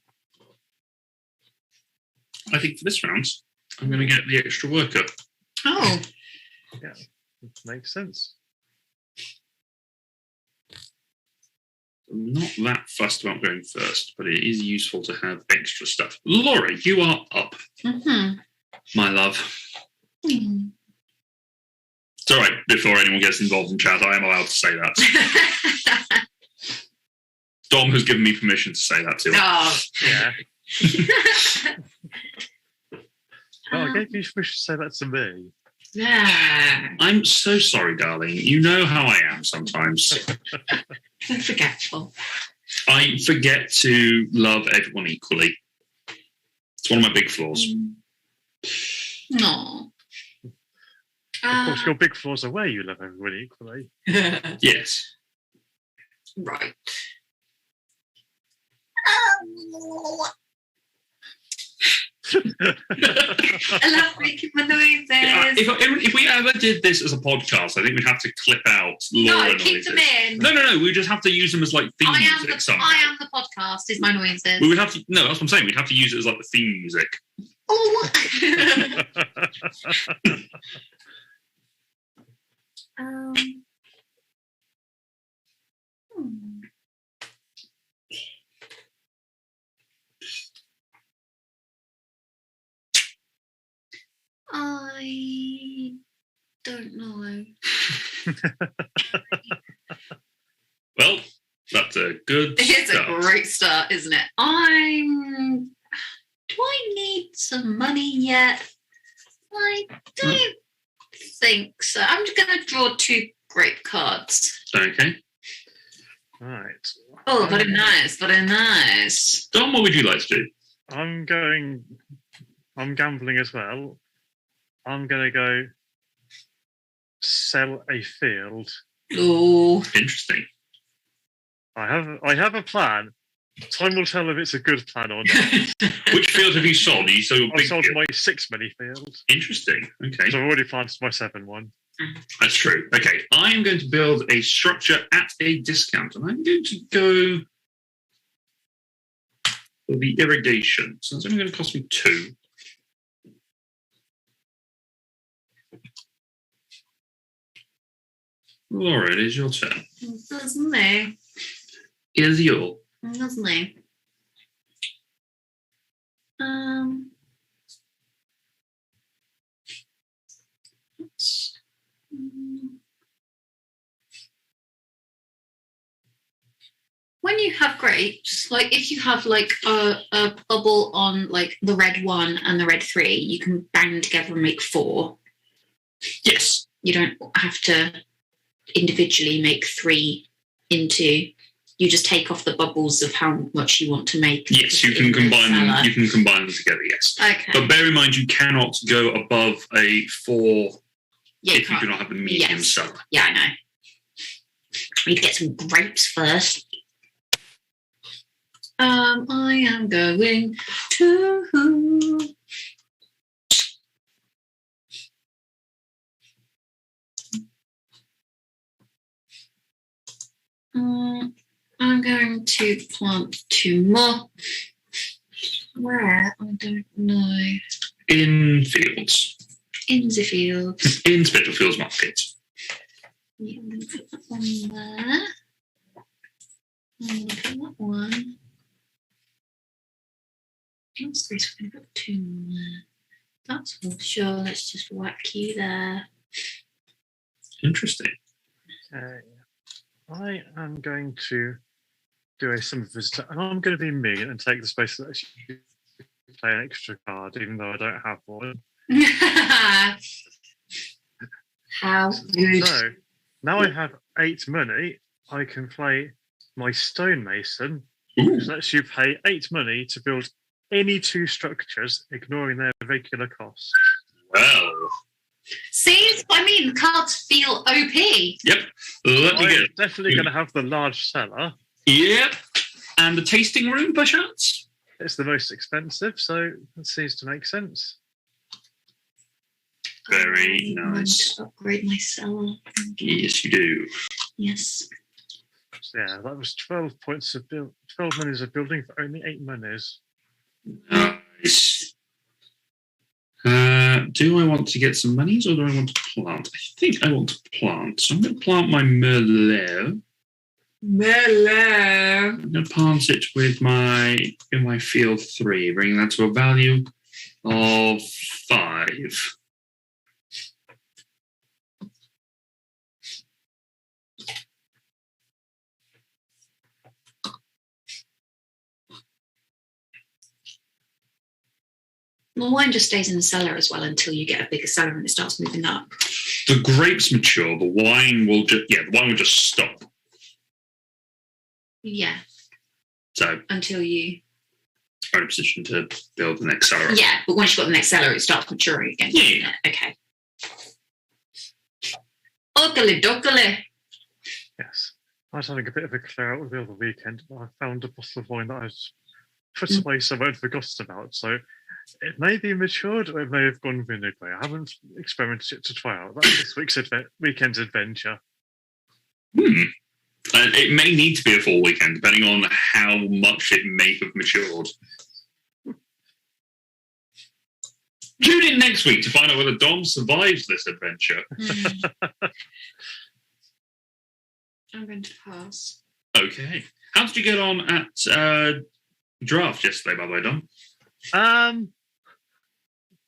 I think for this round, I'm going to get the extra worker. Oh. Yeah, makes sense. I'm not that fussed about going first, but it is useful to have extra stuff. Laura, you are up. Mm-hmm. My love. Mm. It's all right. Before anyone gets involved in chat, I am allowed to say that. Dom has given me permission to say that to her. Oh. Yeah. Well, I gave you permission to say that to me. Yeah. I'm so sorry, darling. You know how I am sometimes. I'm forgetful. I forget to love everyone equally. It's one of my big flaws. No. Of course, your big flaws are where you love everyone equally. Yes. Right. I love making my noises. If we ever did this as a podcast, I think we'd have to clip out Laura No, keep noises. them in. No. We just have to use them as like theme music somehow. I am the podcast, is my noises. We would have to. No, that's what I'm saying. We'd have to use it as like the theme music. Oh. I don't know. Well, that's a good It's start. a great start, isn't it? Do I need some money yet? I don't think so. I'm just going to draw 2 grape cards. Okay. Right. Oh, very nice, very nice. Dom, what would you like to do? I'm gambling as well. I'm going to go sell a field. Oh, Interesting. I have a plan. Time will tell if it's a good plan or not. Which field have you sold? You sold your I've big sold field. my 6 mini field. Interesting. Okay. So I've already planted my 7 one. That's true. Okay. I am going to build a structure at a discount, and I'm going to go for the irrigation. So that's only going to cost me 2. Laura, it is your turn. doesn't it? Is your. Doesn't it? When you have grapes, like if you have like a bubble on like the red 1 and the red 3, you can bang together and make 4. Yes. You don't have to individually make 3 into. You just take off the bubbles of how much you want to make. Yes, you can combine them. You can combine them together. Yes. Okay. But bear in mind, you cannot go above a 4 if you do not have the medium cellar. Yeah, I know. We need to get some grapes first. I am going to. I'm going to plant 2 more. Where? I don't know. In fields. In the fields. In Spitalfields Market. Yeah, I'm going to put that one there. I'm going to put that one. What's this? We're going to put 2 more there. That's for sure. Let's just whack you there. Interesting. Okay. I am going to do a summer visitor, and I'm going to be mean and take the space that actually play an extra card, even though I don't have one. How good. So now I have 8 money. I can play my stonemason, Ooh. which lets you pay 8 money to build any 2 structures, ignoring their regular costs. Well, See, that's what I mean. The cards feel OP. yep. Let me I'm get. definitely going to have the large cellar. Yep. And the tasting room, perchance? It's the most expensive, so it seems to make sense. Very I want nice. to upgrade my cellar. Yes, you do. Yes. So yeah, that was 12 points of 12 monies of building for only 8 monies. Nice. Do I want to get some monies or do I want to plant? I think I want to plant. So I'm going to plant my Merlot. Hello. I'm going to plant it with in my field 3, bringing that to a value of 5. The wine just stays in the cellar as well until you get a bigger cellar and it starts moving up. The grapes mature. The wine will just stop. Yeah, So until you. I'm in a position to build the next cellar. Yeah, but once you've got the next cellar, it starts maturing again. Yeah. Okay. Okale dokale. Yes. I was having a bit of a clear out the other weekend. I found a bottle of wine that I was put away somewhere and forgotten about. So it may be matured or it may have gone vinegar. I haven't experimented it to try out. That's this weekend's adventure. It may need to be a full weekend, depending on how much it may have matured. Tune in next week to find out whether Dom survives this adventure. I'm going to pass. Okay. How did you get on at draft yesterday, by the way, Dom?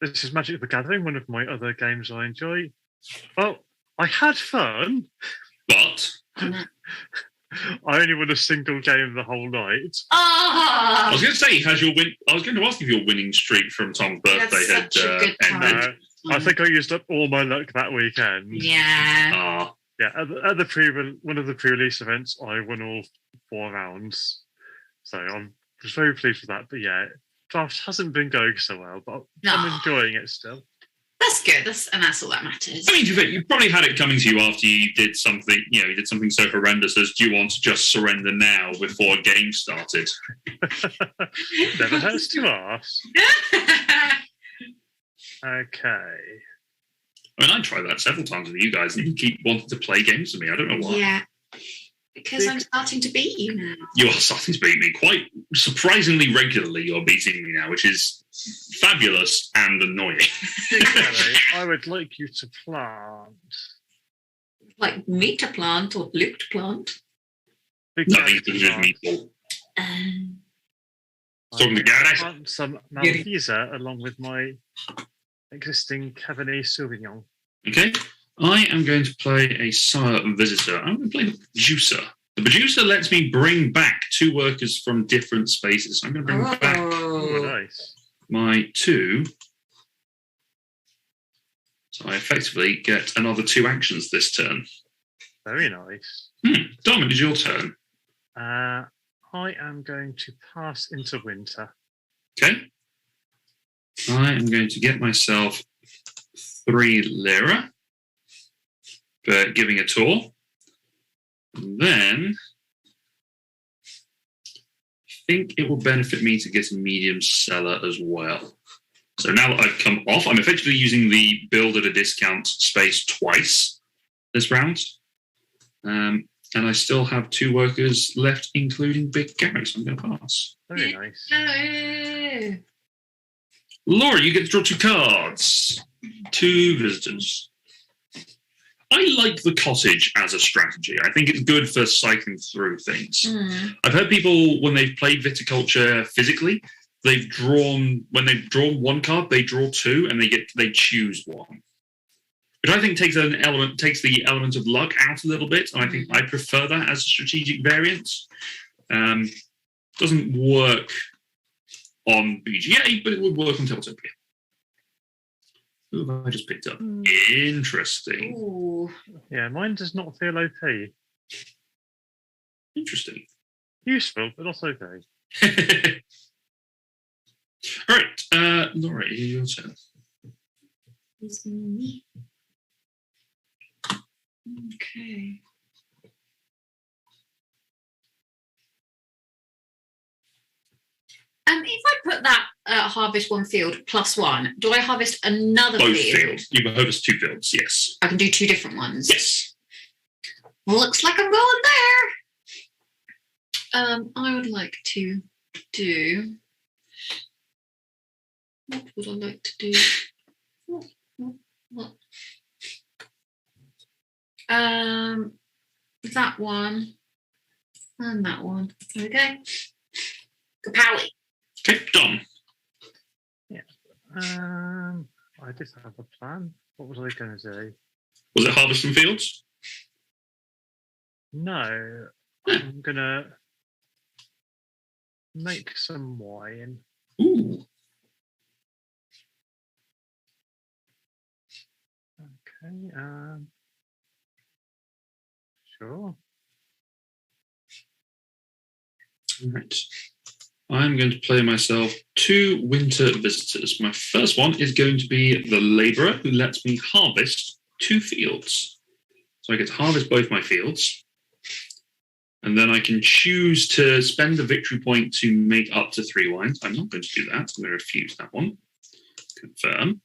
This is Magic the Gathering, one of my other games I enjoy. Well, I had fun. But I only won a single game the whole night. I was going to say, I was going to ask if your winning streak from Tom's birthday That's such a good ended. I think I used up all my luck that weekend. Yeah. Ah, Yeah, at one of the pre-release events, I won all 4 rounds. So I was very pleased with that. But yeah, draft hasn't been going so well, but I'm enjoying it still. That's good. That's all that matters. I mean, you probably had it coming to you after you did something. You did something so horrendous as, do you want to just surrender now before a game started? Never hurts to ask. Okay. I mean, I tried that several times with you guys, and you keep wanting to play games with me. I don't know why. Yeah. Because I'm starting to beat you now. You are starting to beat me quite surprisingly regularly. You're beating me now, which is fabulous and annoying. Kelly, I would like you to plant. Like me to plant or Luke to plant. Nothing to do with meatball. Talking to Gareth. Plant some Malteser along with my existing Cabernet Sauvignon. Okay. I am going to play a Sire Visitor. I'm going to play the Producer. The Producer lets me bring back 2 workers from different spaces. I'm going to bring back Oh, nice. my 2. So I effectively get another 2 actions this turn. Very nice. Dom, it is your turn. I am going to pass into winter. Okay. I am going to get myself 3 lira for giving a tour. And then I think it will benefit me to get a medium cellar as well. So now that I've come off, I'm effectively using the build at a discount space twice this round. And I still have 2 workers left, including Big Gary, so I'm going to pass. Very nice. Hello. Laura, you get to draw 2 cards. 2 visitors. I like the cottage as a strategy. I think it's good for cycling through things. I've heard people, when they've played Viticulture physically, when they've drawn 1 card, they draw 2 and they choose 1. Which I think takes the element of luck out a little bit, and I think I prefer that as a strategic variant. Doesn't work on BGA, but it would work on Tiltopia. Who have I just picked up? Interesting. Ooh. Yeah, mine does not feel OP. Interesting. Useful, but not okay. All right, Laura, your turn. It's me. Okay. If I put that harvest one field +1, do I harvest another Both field? fields. You can harvest 2 fields, yes. I can do 2 different ones. Yes. Looks like I'm going there. I would like to do. What would I like to do? What? That one and that one. Okay. Kapowie. Okay, Dom. I did have a plan. What was I going to do? Was it harvest some fields? No, I'm going to make some wine. Ooh. Okay, sure. All right. I'm going to play myself 2 winter visitors. My first one is going to be the labourer who lets me harvest 2 fields. So I get to harvest both my fields. And then I can choose to spend a victory point to make up to 3 wines. I'm not going to do that. I'm going to refuse that one. Confirm.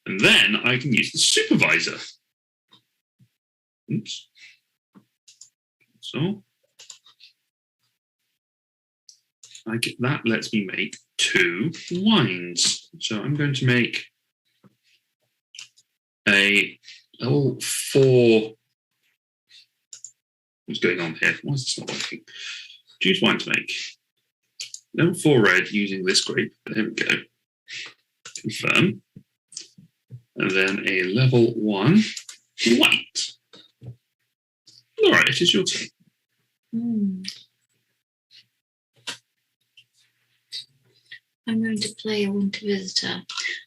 And then I can use the supervisor. Oops. So that lets me make 2 wines. So I'm going to make a level 4. What's going on here? Why is this not working? Choose wine to make. Level 4 red using this grape. There we go. Confirm. And then a level 1 white. All right, it is your turn. I'm going to play a winter visitor.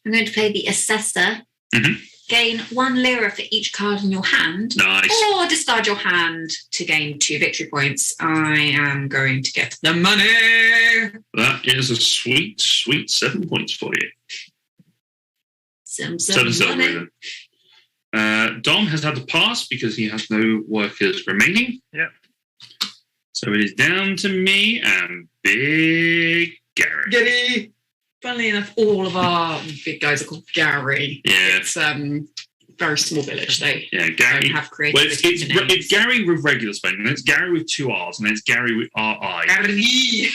I'm going to play the assessor. Mm-hmm. Gain 1 lira for each card in your hand. Nice. Or discard your hand to gain 2 victory points. I am going to get the money. That is a sweet, sweet 7 points for you. Some 7 silver money. even. Dom has had to pass because he has no workers remaining. Yep. So it is down to me and Big Gary. Gary. Funnily enough, all of our big guys are called Gary. Yeah. It's very small village. They Yeah, Gary. don't have creative. Well, it's Gary with regular spelling, and it's Gary with 2 R's, and then it's Gary with R-I. Gary.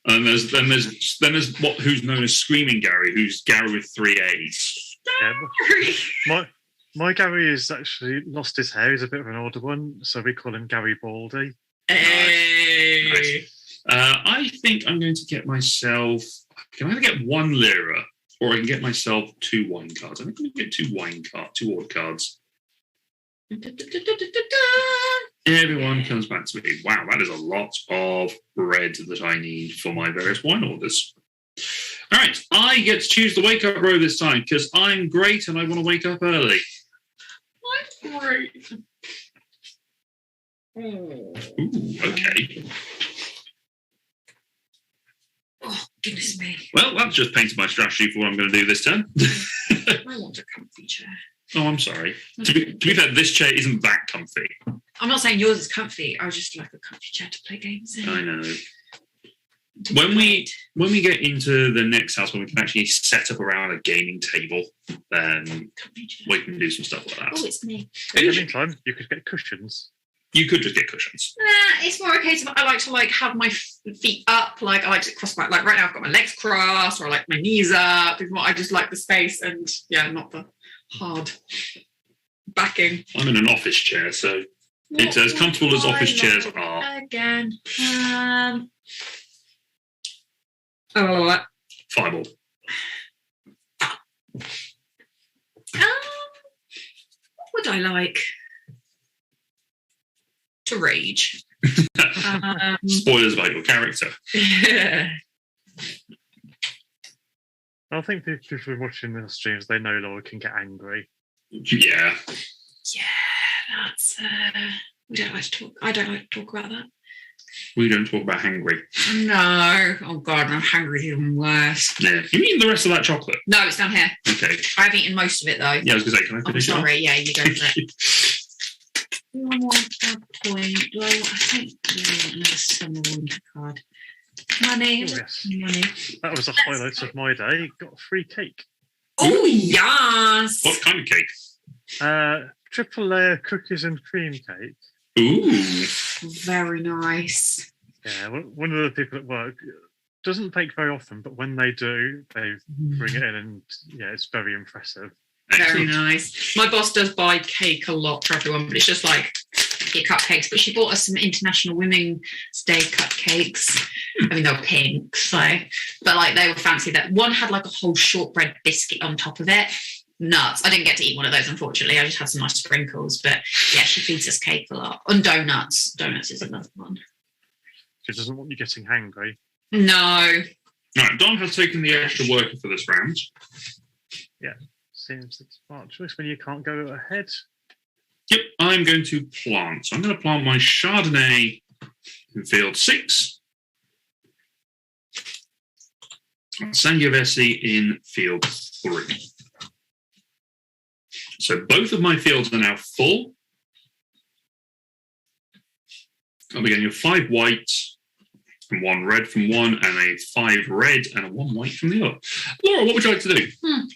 And then there's who's known as Screaming Gary, who's Gary with 3 A's. Yeah, my Gary has actually lost his hair. He's a bit of an older one, so we call him Gary Baldy. Hey. Nice. I think I'm going to get myself. I can either get 1 lira or I can get myself 2 wine cards. I think I'm going to get 2 odd cards. Everyone comes back to me. Wow, that is a lot of bread that I need for my various wine orders. All right, I get to choose the wake up row this time because I'm great and I want to wake up early. I'm great. Ooh, okay. Oh, goodness me. Well, that's just painted my strategy for what I'm going to do this turn. I want a comfy chair. Oh, I'm sorry. To be fair, this chair isn't that comfy. I'm not saying yours is comfy. I would just like a comfy chair to play games in. I know. When we get into the next house where we can actually set up around a gaming table, then we can do some stuff like that. Oh, it's me. In the meantime, you could get cushions. You could just get cushions. It's more a case of I like to have my feet up. Like I like to cross my right now I've got my legs crossed or I like my knees up. I just like the space and not the hard backing. I'm in an office chair, so it's as comfortable as office chairs are. Again. Fireball. What would I like? To rage. Spoilers about your character. Yeah. I think people who are watching the streams, they know Laura can get angry. Yeah. Yeah, that's We don't like to talk. I don't like to talk about that. We don't talk about hangry. No. Oh God, I'm hungry even worse. Yeah. You eating the rest of that chocolate? No, it's down here. Okay. I've eaten most of it though. Yeah, I was going to say, can I I'm finish it off? sorry. Yeah, you go for it. Do I want a point? I think I want another summer winter card. Money. Oh, yes. Money. That was a highlight of my day. Got a free cake. Oh yes. What kind of cake? Triple layer cookies and cream cake. Ooh. Very nice. Yeah, one of the people at work doesn't bake very often, but when they do, they bring it in, and yeah, it's very impressive. Very Excellent. nice. My boss does buy cake a lot for everyone, but it's just like cupcakes. But she bought us some International Women's Day cupcakes. I mean, they were pink, so but like they were fancy. That one had like a whole shortbread biscuit on top of it. Nuts. I didn't get to eat one of those, unfortunately. I just had some nice sprinkles. But yeah, she feeds us cake a lot. And donuts. Donuts is another one. She doesn't want you getting hangry. No. Right, Don has taken the extra worker for this round. Seems like a smart choice when you can't go ahead. Yep, I'm going to plant. So I'm going to plant my Chardonnay in field 6. And Sangiovese in field 3. So both of my fields are now full. I'll be getting a 5 white and 1 red from one, and a 5 red and a 1 white from the other. Laura, what would you like to do?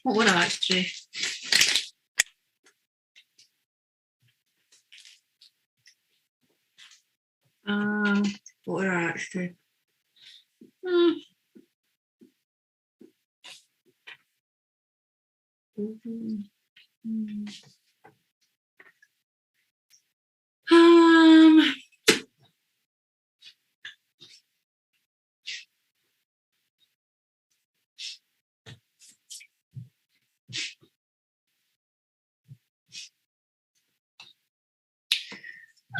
What would I like to do? What would I like to do?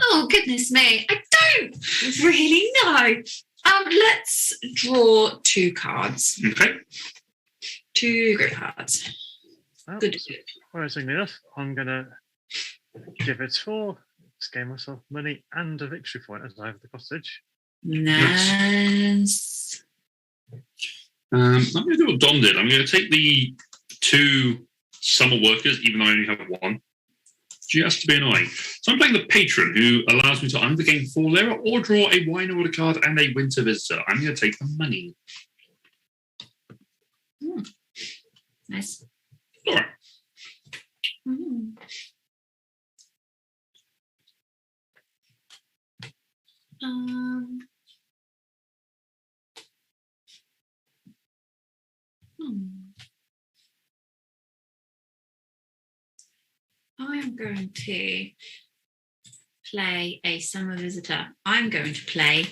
Oh, goodness me. I don't really know. Let's draw 2 cards. Okay. 2 great cards. Well, Good. surprisingly enough, I'm going to give it 4 to gain myself money and a victory point as I have the cottage. Nice. I'm going to do what Don did. I'm going to take the 2 summer workers, even though I only have 1, just to be annoying. So I'm playing the patron, who allows me to either gain 4 lira or draw a wine order card and a winter visitor. I'm going to take the money. Nice. All right. I am going to play a summer visitor. I'm going to play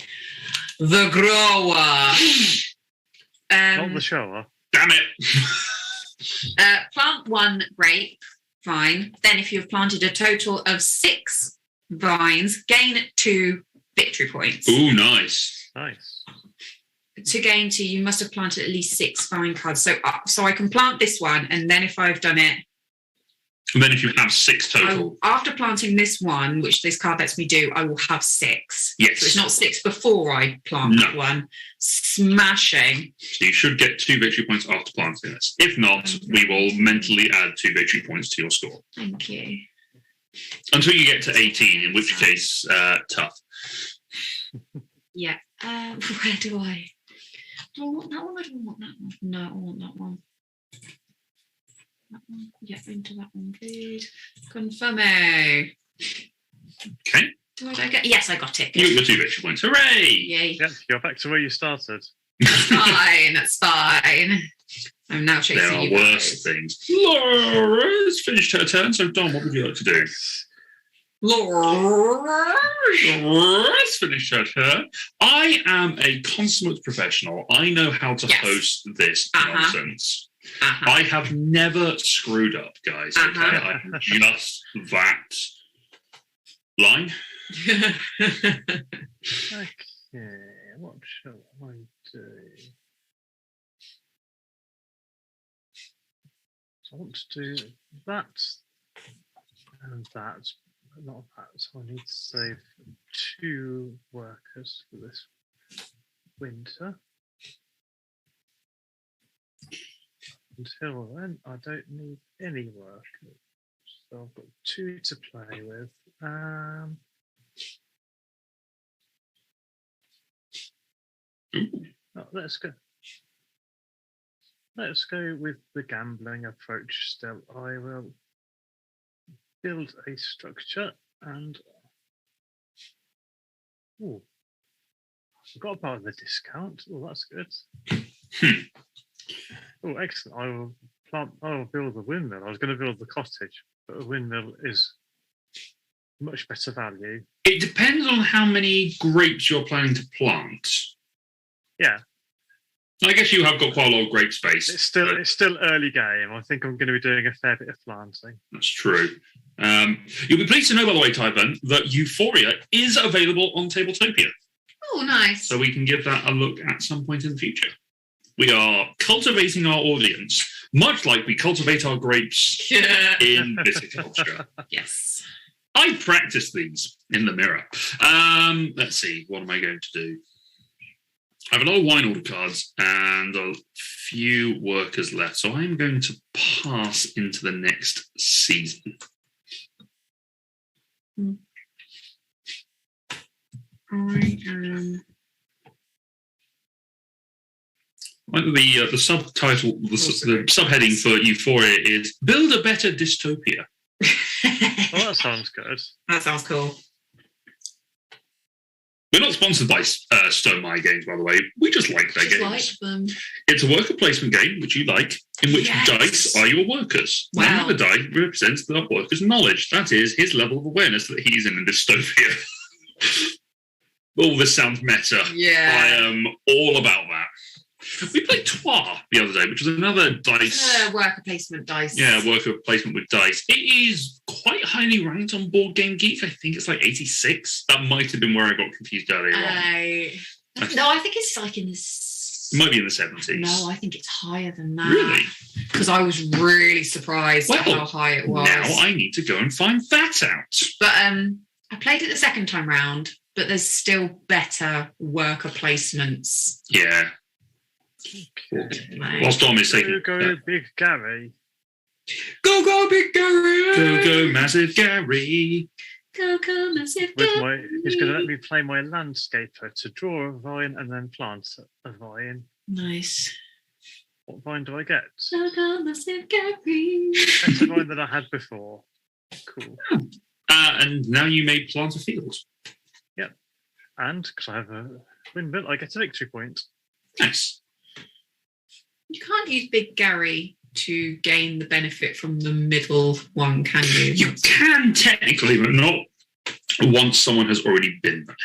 The Grower. Not the shower. Damn it. Plant 1 grape vine. Then if you've planted a total of 6 vines, gain 2 victory points. Ooh, nice. Nice. To gain 2, you must have planted at least 6 vine cards. So I can plant this one, and then if I've done it, And then if you have 6 total. after planting this one, which this card lets me do, I will have 6. Yes. So it's not 6 before I plant that one. Smashing. So you should get 2 victory points after planting this. If not, we will mentally add 2 victory points to your score. Thank you. Until you get to 18, in which case, tough. Yeah. Where do I? Do I want that one? I don't want that one. No, I want that one. That one. Yeah, into that one, please. Confirme. Okay. Do I get? Yes, I got it. You got your 2 victory points. Hooray! Yay. Yep, you're back to where you started. Fine, that's fine. I'm now chasing There are you worse guys. things. Laura's finished her turn, so Don, what would you like to do? Laura's finished her turn. I am a consummate professional. I know how to Yes. host this nonsense. Uh-huh. I have never screwed up, guys. Okay, I'm just that line. Okay, what shall I do? So I want to do that and that. not that. So I need to save 2 workers for this winter. Until then, I don't need any workers. So I've got 2 to play with. Let's go. Let's go with the gambling approach still. I will build a structure and I forgot about the discount. Oh, that's good. Oh, excellent. I will build a windmill. I was going to build the cottage, but a windmill is much better value. It depends on how many grapes you're planning to plant. Yeah. I guess you have got quite a lot of grape space. It's still early game. I think I'm going to be doing a fair bit of planting. That's true. You'll be pleased to know, by the way, Tyburn, that Euphoria is available on Tabletopia. Oh, nice. So we can give that a look at some point in the future. We are cultivating our audience, much like we cultivate our grapes in viticulture. Yes. I practice these in the mirror. Let's see, what am I going to do? I have a lot of wine order cards and a few workers left, so I'm going to pass into the next season. The subtitle, the subheading for Euphoria is "Build a Better Dystopia." Well, that sounds good. That sounds cool. We're not sponsored by Stonemaier Games, by the way. We just like their games. Like them. It's a worker placement game, which you like, in which dice are your workers. Wow. One of the die represents the worker's knowledge. That is his level of awareness that he's in a dystopia. Oh, this sounds meta. Yeah. I am all about that. We played Trois the other day, which is another dice. Worker placement dice. Yeah, worker placement with dice. It is quite highly ranked on Board Game Geek. I think it's like 86. That might have been where I got confused earlier on. No, I think it's like in the... It might be in the 70s. No, I think it's higher than that. Really? Because I was really surprised at how high it was. Now I need to go and find that out. But I played it the second time round, but there's still better worker placements. Yeah. Like, Whilst Dom is taking... Go, Big Gary. Go, Big Gary! Go, Massive Gary! Go, Massive Gary! He's going to let me play my landscaper to draw a vine and then plant a vine. Nice. What vine do I get? Go, Massive Gary! That's the vine that I had before. Cool. And now you may plant a field. Yep. And, because I have a windmill, I get a victory point. Nice. You can't use Big Gary to gain the benefit from the middle one, can you? You can technically, but not once someone has already been there.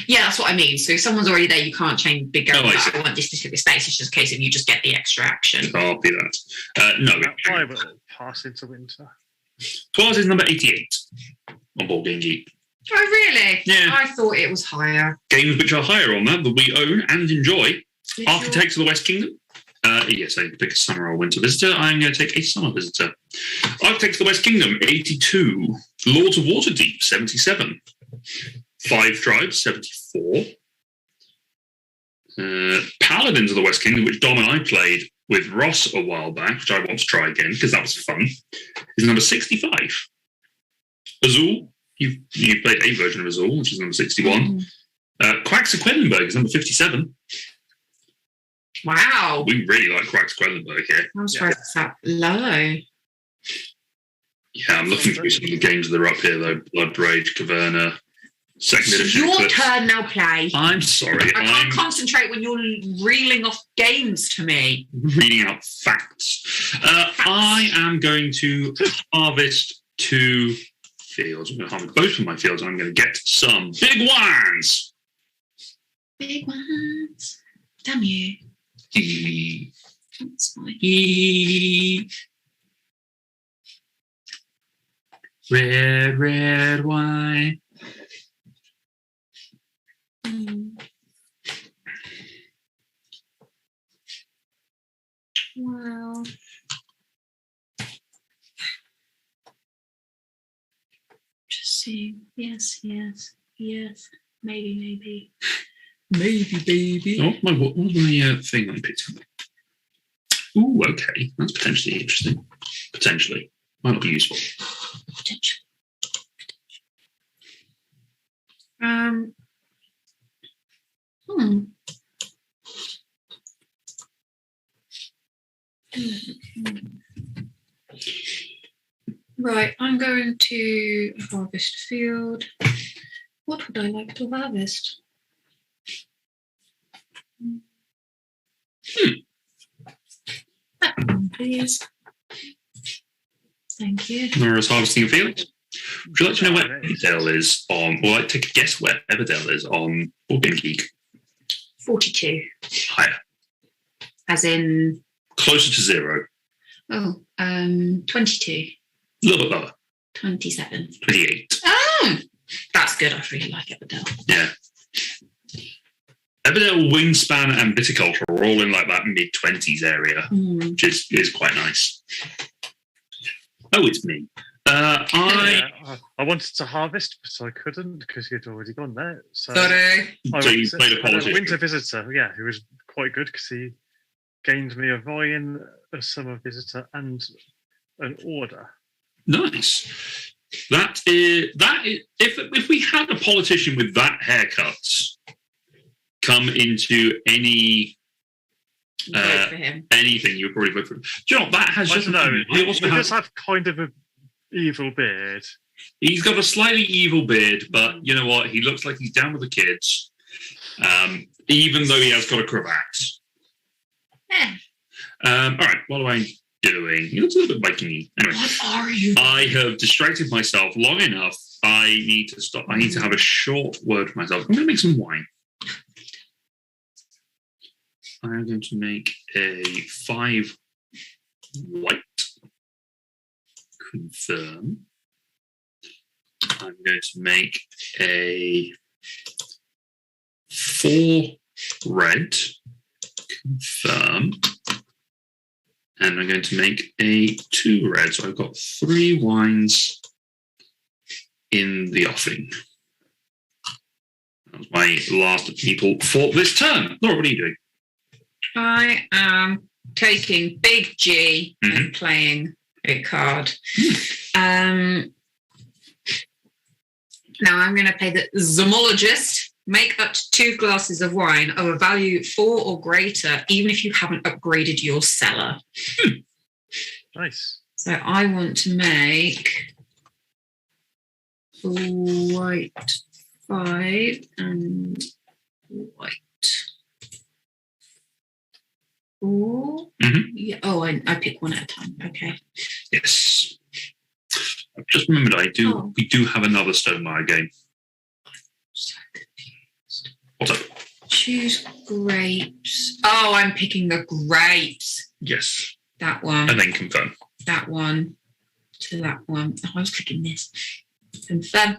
Yeah, that's what I mean. So if someone's already there, you can't change Big Gary. Oh, I want this specific space. It's just a case of you just get the extra action. Copy that. No. I will pass into winter. Trois is number 88 on Board Game Geek. Oh, really? Yeah. I thought it was higher. Games which are higher on that we own and enjoy. Architects of the West Kingdom. Yes, I can pick a summer or winter visitor. I'm going to take a summer visitor. Architects of the West Kingdom, 82. Lords of Waterdeep, 77. Five Tribes, 74. Paladins of the West Kingdom, which Dom and I played with Ross a while back, which I want to try again because that was fun, is number 65. Azul, you played a version of Azul, which is number 61. Quacks of Quedlinburg is number 57. Wow. We really like Quacks of Quedlinburg here. I'm surprised it's that low. Yeah, I'm looking through some of the games that are up here, though. Blood Rage, Caverna, Second Edition. Your Eclipse. turn now, play. I'm sorry. I can't concentrate when you're reeling off games to me. Reading out facts. I am going to harvest 2 fields. I'm going to harvest both of my fields, and I'm going to get some big ones. Big ones. Damn you. That's fine. Red wine. Wow. Just Yes. Maybe. Maybe, baby. Oh, what was my thing I picked up? Ooh, okay. That's potentially interesting. Potentially. Might not be useful. Potential. Right, I'm going to harvest a field. What would I like to harvest? That one, please. Thank you. Nora's harvesting a field. Would you like to know where Everdale is on, or like take a guess where Everdale is on Board Game Geek? 42. Higher. As in? Closer to 0. 22. A little bit lower. 27. 28. Oh! That's good. I really like Everdale. Yeah. Everdale, Wingspan, and Viticulture are all in like that mid-20s area, which is quite nice. Oh, it's me. I wanted to harvest, but I couldn't because you'd already gone there. So Sorry. So you played a politician. Winter Visitor, yeah, who was quite good because he gained me a Voyin, a Summer Visitor, and an Order. Nice. That is if we had a politician with that haircut come into any Vote for him. anything, you would probably vote for him. Do you know what? That has I just don't know. he He also does have kind of a evil beard. He's got a slightly evil beard, but you know what? He looks like he's down with the kids, even though he has got a cravat. Yeah. All right, what am I doing? He looks a little bit Viking-y. Anyway, What are you? I have distracted myself long enough. I need to stop. I need to have a short word for myself. I'm going to make some wine. I'm going to make a 5 white. Confirm. I'm going to make a 4 red. Confirm. And I'm going to make a 2 red. So I've got 3 wines in the offing. That was my last people for this turn. Laura, what are you doing? I am taking Big G and playing a card. Now I'm going to play the Zomologist. Make up to 2 glasses of wine of a value 4 or greater, even if you haven't upgraded your cellar. Nice. So I want to make white 5 and white 4. Yeah. Oh, I pick one at a time. Okay. Yes. I've just remembered we do have another Stonemaier game. So confused. What's up? Choose grapes. Oh, I'm picking the grapes. Yes. That one. And then confirm. That one to that one. Oh, I was clicking this. Confirm.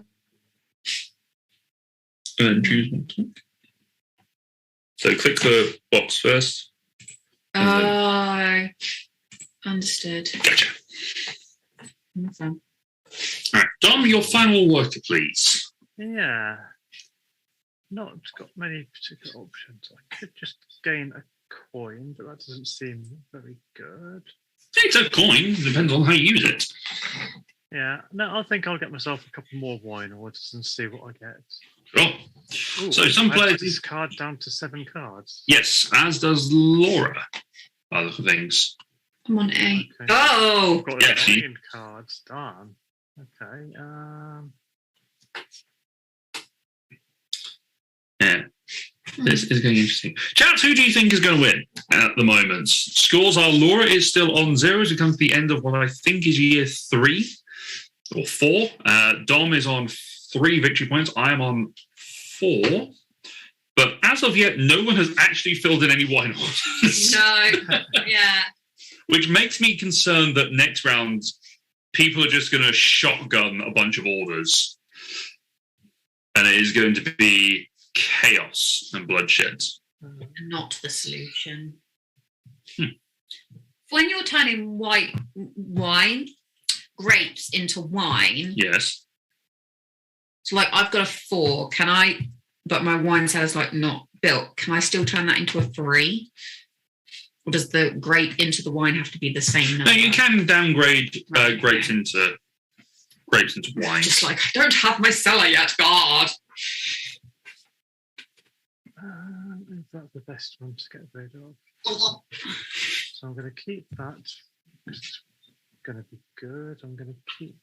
And then choose one. So click the box first. Oh, understood. Gotcha. Confirm. All right. Dom, your final worker, please. Yeah. Not got many particular options. I could just gain a coin, but that doesn't seem very good. It's a coin. Depends on how you use it. Yeah. No, I think I'll get myself a couple more wine orders and see what I get. Sure. Ooh, So some I players... put this card down to 7 cards. Yes, as does Laura. Other things. I'm on A. Okay. Oh! I've got Yeah, she- 9 cards. Darn. Okay. Yeah. This is going interesting. Chaps, who do you think is going to win at the moment? Scores are Laura is still on 0 as we come to the end of what I think is year 3 or 4. Dom is on 3 victory points. I am on 4. But as of yet, no one has actually filled in any wine orders. No. Yeah. Which makes me concerned that next round, people are just going to shotgun a bunch of orders. And it is going to be chaos and bloodshed. Not the solution. When you're turning grapes into wine, Yes. So like I've got a 4. Can I? But my wine cellar's like not built. Can I still turn that into a 3? Or does the grape into the wine have to be the same number? No, you can downgrade grapes into wine. Just like I don't have my cellar yet, God. Is that the best one to get rid of? So I'm going to keep that. It's going to be good. I'm going to keep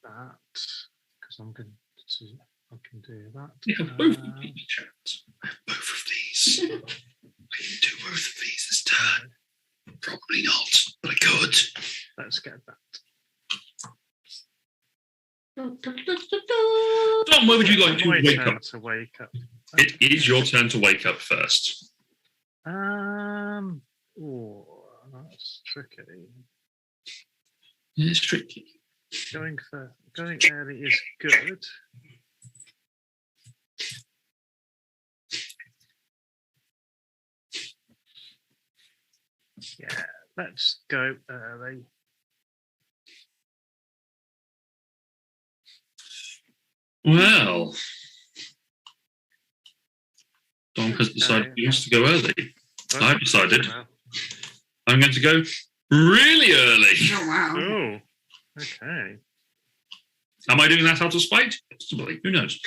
that because I'm going to. I can do that. Yeah, both of these, chat. Both of these. I can do both of these this turn. Probably not, but I could. Let's get that. Tom, where would you like to My wake turn up? to wake up. It is your turn to wake up first. Oh, that's tricky. It's tricky. Going early is good. Yeah, let's go early. Well, Dom has decided he wants to go early. I've decided I'm going to go really early. Oh wow. Oh, okay. Am I doing that out of spite? Possibly. Who knows?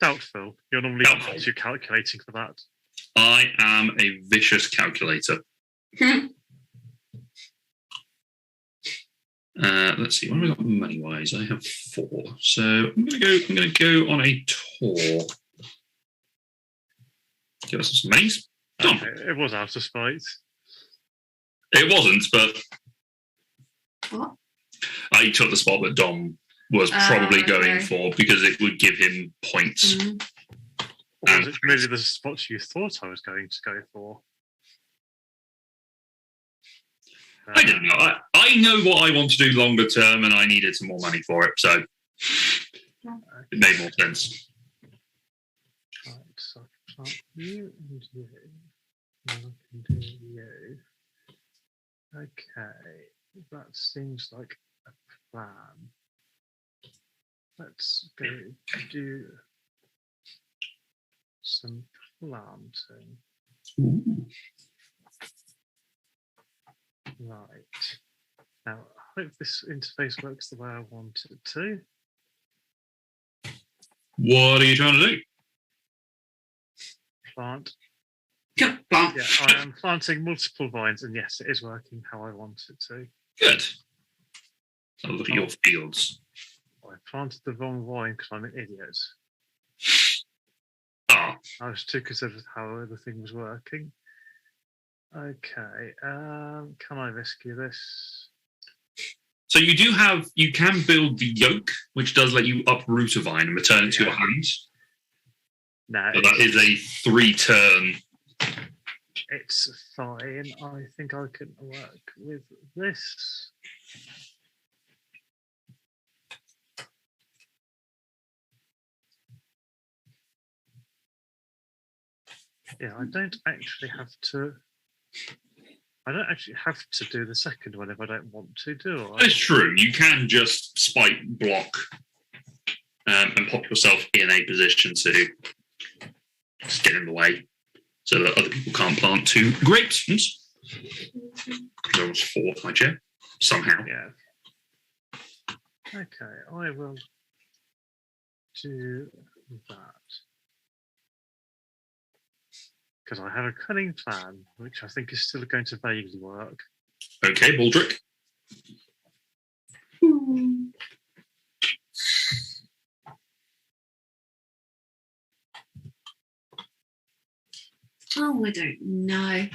Doubtful. You're normally Doubtful. you're calculating for that. I am a vicious calculator. Let's see. What have I got money wise? I have 4. So I'm gonna go on a tour. Give us some monies. Dom. It was out of spite. It wasn't, but What? I took the spot that Dom was probably going okay. for because it would give him points. Mm. Or was it really the spots you thought I was going to go for? I don't know. I know what I want to do longer term, and I needed some more money for it, so it made more sense. Right, so I can plant you and you. And I can do you. Okay, that seems like a plan. Let's go do some planting. Ooh. Right. Now, I hope this interface works the way I want it to. What are you trying to do? Plant. Plant. Yeah, I am planting multiple vines, and yes, it is working how I want it to. Good. So look at your fields. I planted the wrong vine because I'm an idiot. Ah, I was too concerned with how everything was working. Okay, can I rescue this? so you can build the yoke, which does let you uproot a vine and return it to your hands. No, So that is a 3-turn. it's fine. I think I can work with this. Yeah, I don't actually have to do the second one if I don't want to, do I? That's true. You can just spike block and pop yourself in a position to just get in the way so that other people can't plant 2 grapes. Oops. I almost fall off my chair somehow. Yeah. Okay, I will do that. Because I have a cunning plan, which I think is still going to vaguely work. Okay, Baldric. Oh, I don't know.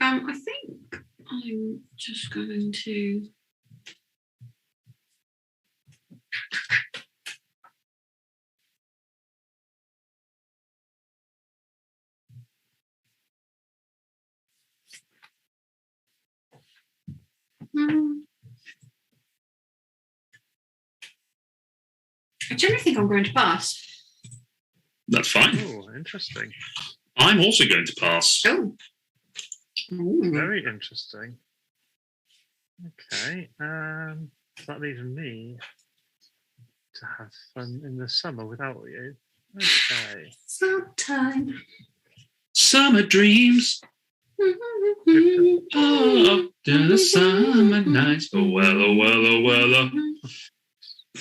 I think I'm just going to. I generally think I'm going to pass. That's fine. Oh, interesting. I'm also going to pass. Oh. Ooh. Very interesting. Okay, that leaves me to have fun in the summer without you. Okay. Sometime. Summer dreams. Oh, the summer nights. Oh well, oh well, oh well.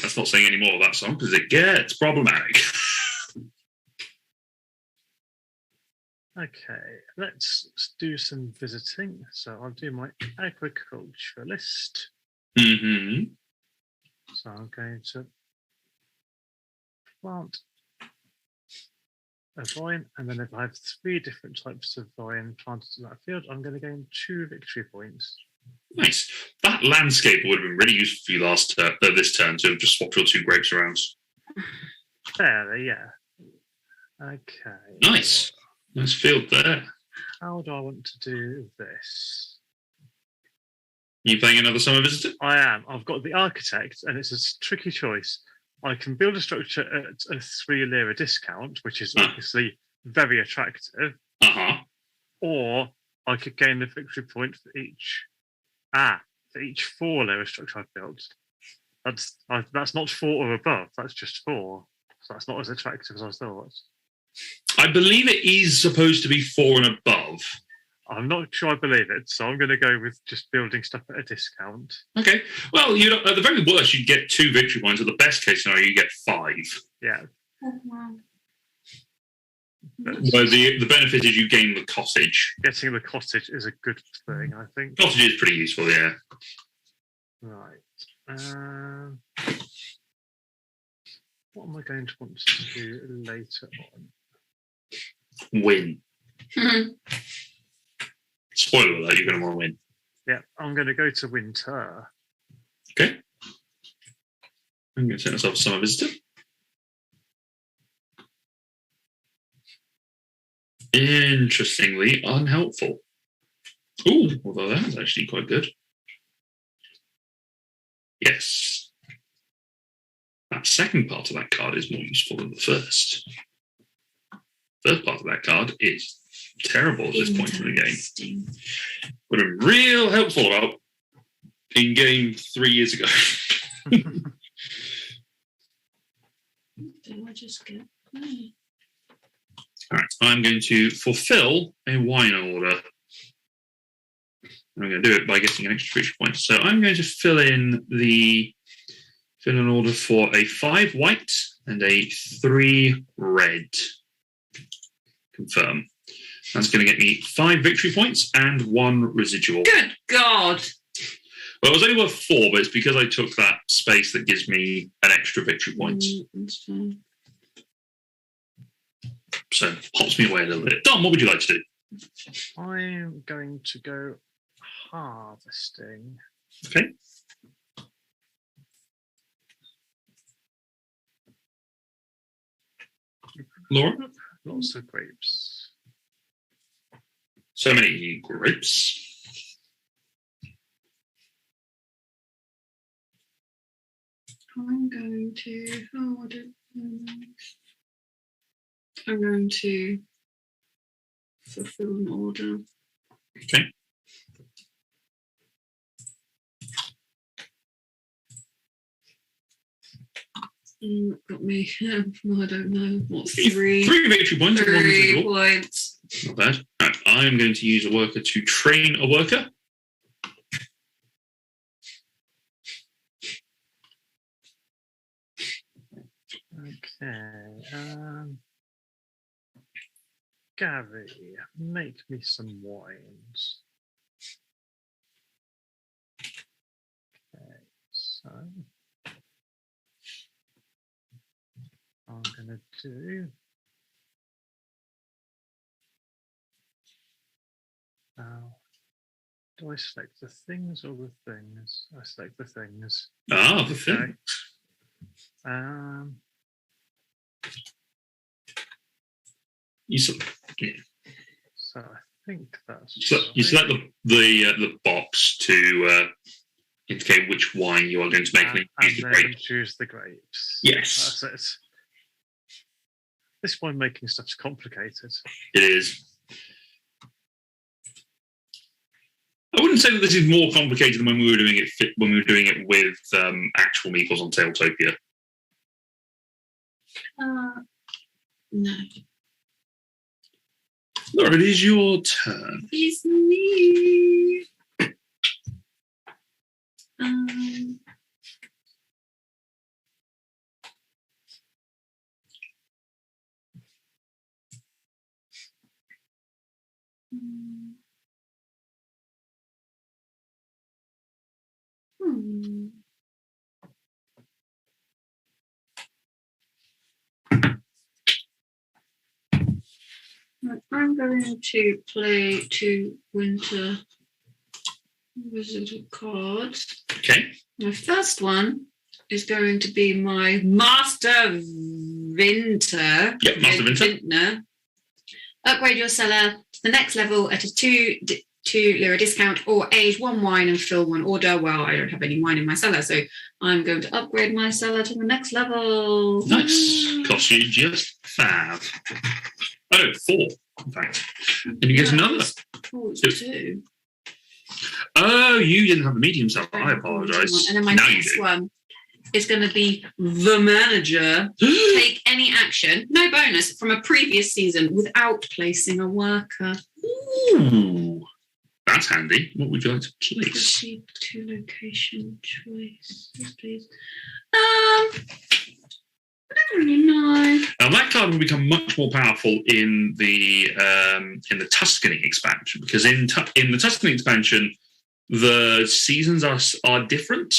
Let's not sing any more of that song because it gets problematic. Okay, let's do some visiting. So I'll do my agriculturalist. Mm-hmm. So I'm going to plant a vine, and then if I have 3 different types of vine planted in that field, I'm going to gain 2 victory points. Nice. That landscape would have been really useful for you this turn to have just swapped your 2 grapes around. Fairly, yeah. Okay. Nice. Nice field there. How do I want to do this? You playing another summer visitor? I am. I've got the architect, and it's a tricky choice. I can build a structure at a 3 lira discount, which is obviously very attractive. Or I could gain a victory point for each 4 lira structure I've built. That's not 4 or above. That's just 4. So that's not as attractive as I thought. I believe it is supposed to be 4 and above. I'm not sure I believe it, so I'm going to go with just building stuff at a discount. Okay. Well, at the very worst, you get 2 victory points. At the best case scenario, you get 5. Yeah. Oh, wow. Where the benefit is you gain the cottage. Getting the cottage is a good thing, I think. Cottage is pretty useful, yeah. Right. What am I going to want to do later on? Win. Spoiler alert, you're going to want to win. Yeah, I'm going to go to winter. Okay. I'm going to set myself a summer visitor. Interestingly unhelpful. Ooh, although that's actually quite good. Yes. That second part of that card is more useful than the first. First part of that card is terrible at this point in the game. Would have been real helpful about in game 3 years ago. Do I just get? All right, I'm going to fulfill a wine order. I'm going to do it by getting an extra victory point. So I'm going to fill in an order for a 5 white and a 3 red. Confirm. That's going to get me 5 victory points and 1 residual. Good God. Well, it was only worth 4, but it's because I took that space that gives me an extra victory point. So hops me away a little bit. Dom, what would you like to do? I'm going to go harvesting. Okay. Laura? Lots of grapes. So many grapes. I'm going to. Oh, I don't know. I'm going to fulfill an order. Okay. Got me. I don't know. What's 3? 3 victory points. 3 points. Not bad. Right, I'm going to use a worker to train a worker. Okay. Gary, make me some wines. Okay, so I'm going to do. Now, do I select the things or the things? I select the things. Ah, the thing. You select, yeah. So I think that's. So you select the box to indicate which wine you are going to make, and use the then grape. choose the grapes. Yes, That's it. This wine making stuff's complicated. it is. I wouldn't say that this is more complicated than when we were doing it with actual meeples on Tailtopia. No. Laura, it is your turn. It's me. I'm going to play 2 winter wizard cards. Okay. My first one is going to be my Master Vinter. Yep, Master Vinter. Vintner. Upgrade your cellar to the next level at a 2 lira discount, or age 1 wine and fill 1 order. Well, I don't have any wine in my cellar, so I'm going to upgrade my cellar to the next level. Nice. Cost you just 5. Oh, 4, in fact. And you get another. Oh, it's 2. Oh, you didn't have a medium cellar. I apologise. And then my now next one is going to be the manager. Take any action, no bonus, from a previous season without placing a worker. Ooh, that's handy. What would you like to place? Proceed to location choice, please. I don't really know. Now that card will become much more powerful in the Tuscany expansion, because in the Tuscany expansion, the seasons are different.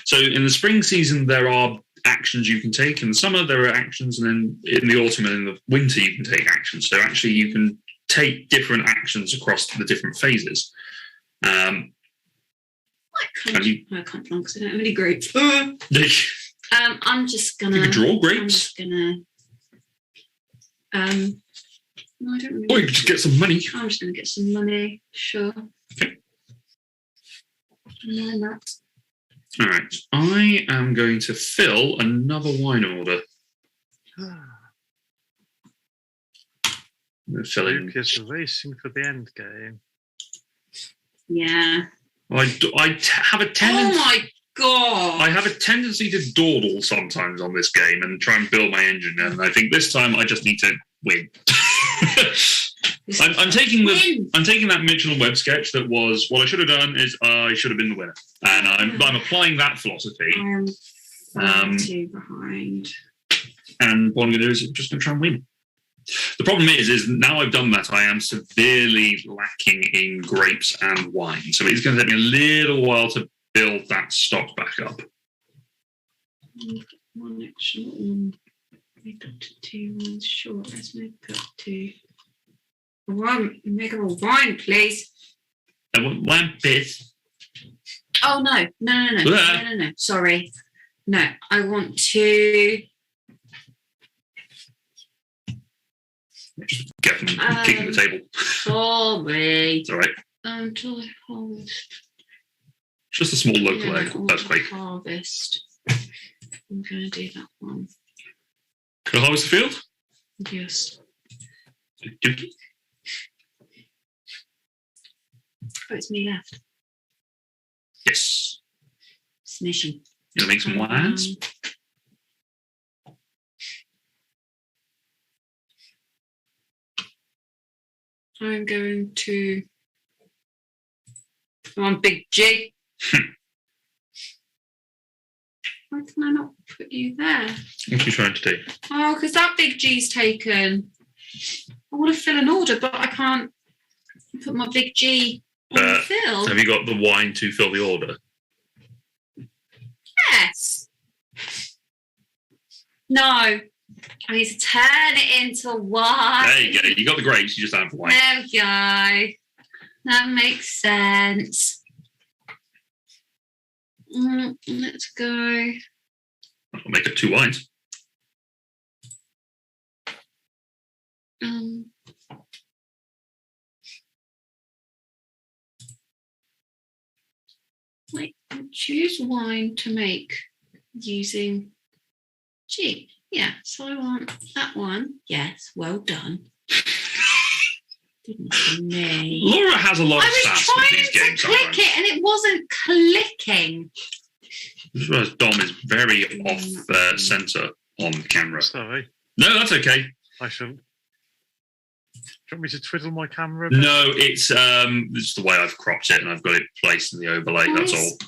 So in the spring season, there are actions you can take. In the summer, there are actions, and then in the autumn and in the winter, you can take actions. So actually, you can take different actions across the different phases. I can't draw because I don't have any grapes. I'm just gonna. You can draw grapes. I'm just gonna. No, I don't really. Or you can just get some money. I'm just gonna get some money. Sure. Okay. And then that. All right. I am going to fill another wine order. Luke is racing for the end game. Yeah. I have a tendency. Oh my god! I have a tendency to dawdle sometimes on this game and try and build my engine, and I think this time I just need to win. I'm taking that Mitchell and Webb sketch that was what I should have done is I should have been the winner, and I'm applying that philosophy. I'm too behind. And what I'm going to do is I'm just going to try and win. The problem is now I've done that, I am severely lacking in grapes and wine, so it's going to take me a little while to build that stock back up. One extra one. Make up to 2 ones short. Let's make up to 1. Make up a wine, please. I want 1 bit. Oh no. Sorry. No, I want to. Just get them kicking the table. Sorry. It's all right. Until I harvest. Just a small local egg. That's great. Harvest. I'm going to do that one. Can I harvest the field? Yes. Oh, it's me left. Yes. Submission. You want to make some wines? I'm going to. Come on, Big G. Why can I not put you there? What are you trying to do? Oh, because that Big G's taken. I want to fill an order, but I can't put my Big G on the fill. Have you got the wine to fill the order? Yes. No. I need to turn it into wine. There you go. You got the grapes. You just don't have the wine. There we go. That makes sense. Let's go. I'll make up 2 wines. Wait, choose wine to make using G. Yeah, so I want that one. Yes, well done. Goodness me. Laura has a lot of sass with these I games was trying to sometimes. click it and it wasn't clicking. This was Dom is very off centre on camera. Sorry, No, that's okay. I shall. Do you want me to twiddle my camera a bit? No, it's the way I've cropped it and I've got it placed in the overlay. That's all.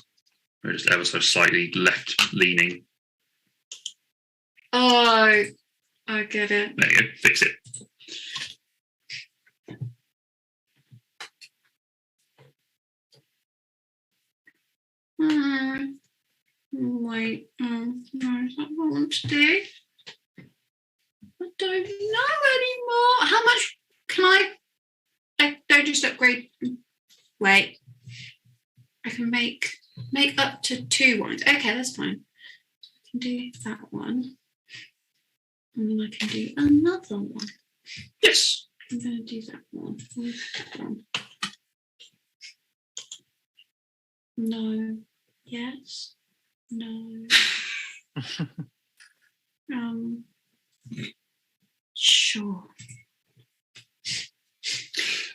We're just ever so slightly left leaning. Oh, I get it. There you go. Fix it. Wait. No, is that what I want to do? I don't know anymore. How much can I don't just upgrade. Wait. I can make up to 2 wines. Okay, that's fine. I can do that one. And then I can do another one. Yes. I'm going to do that one. Where's that one? No. Yes. No. Sure.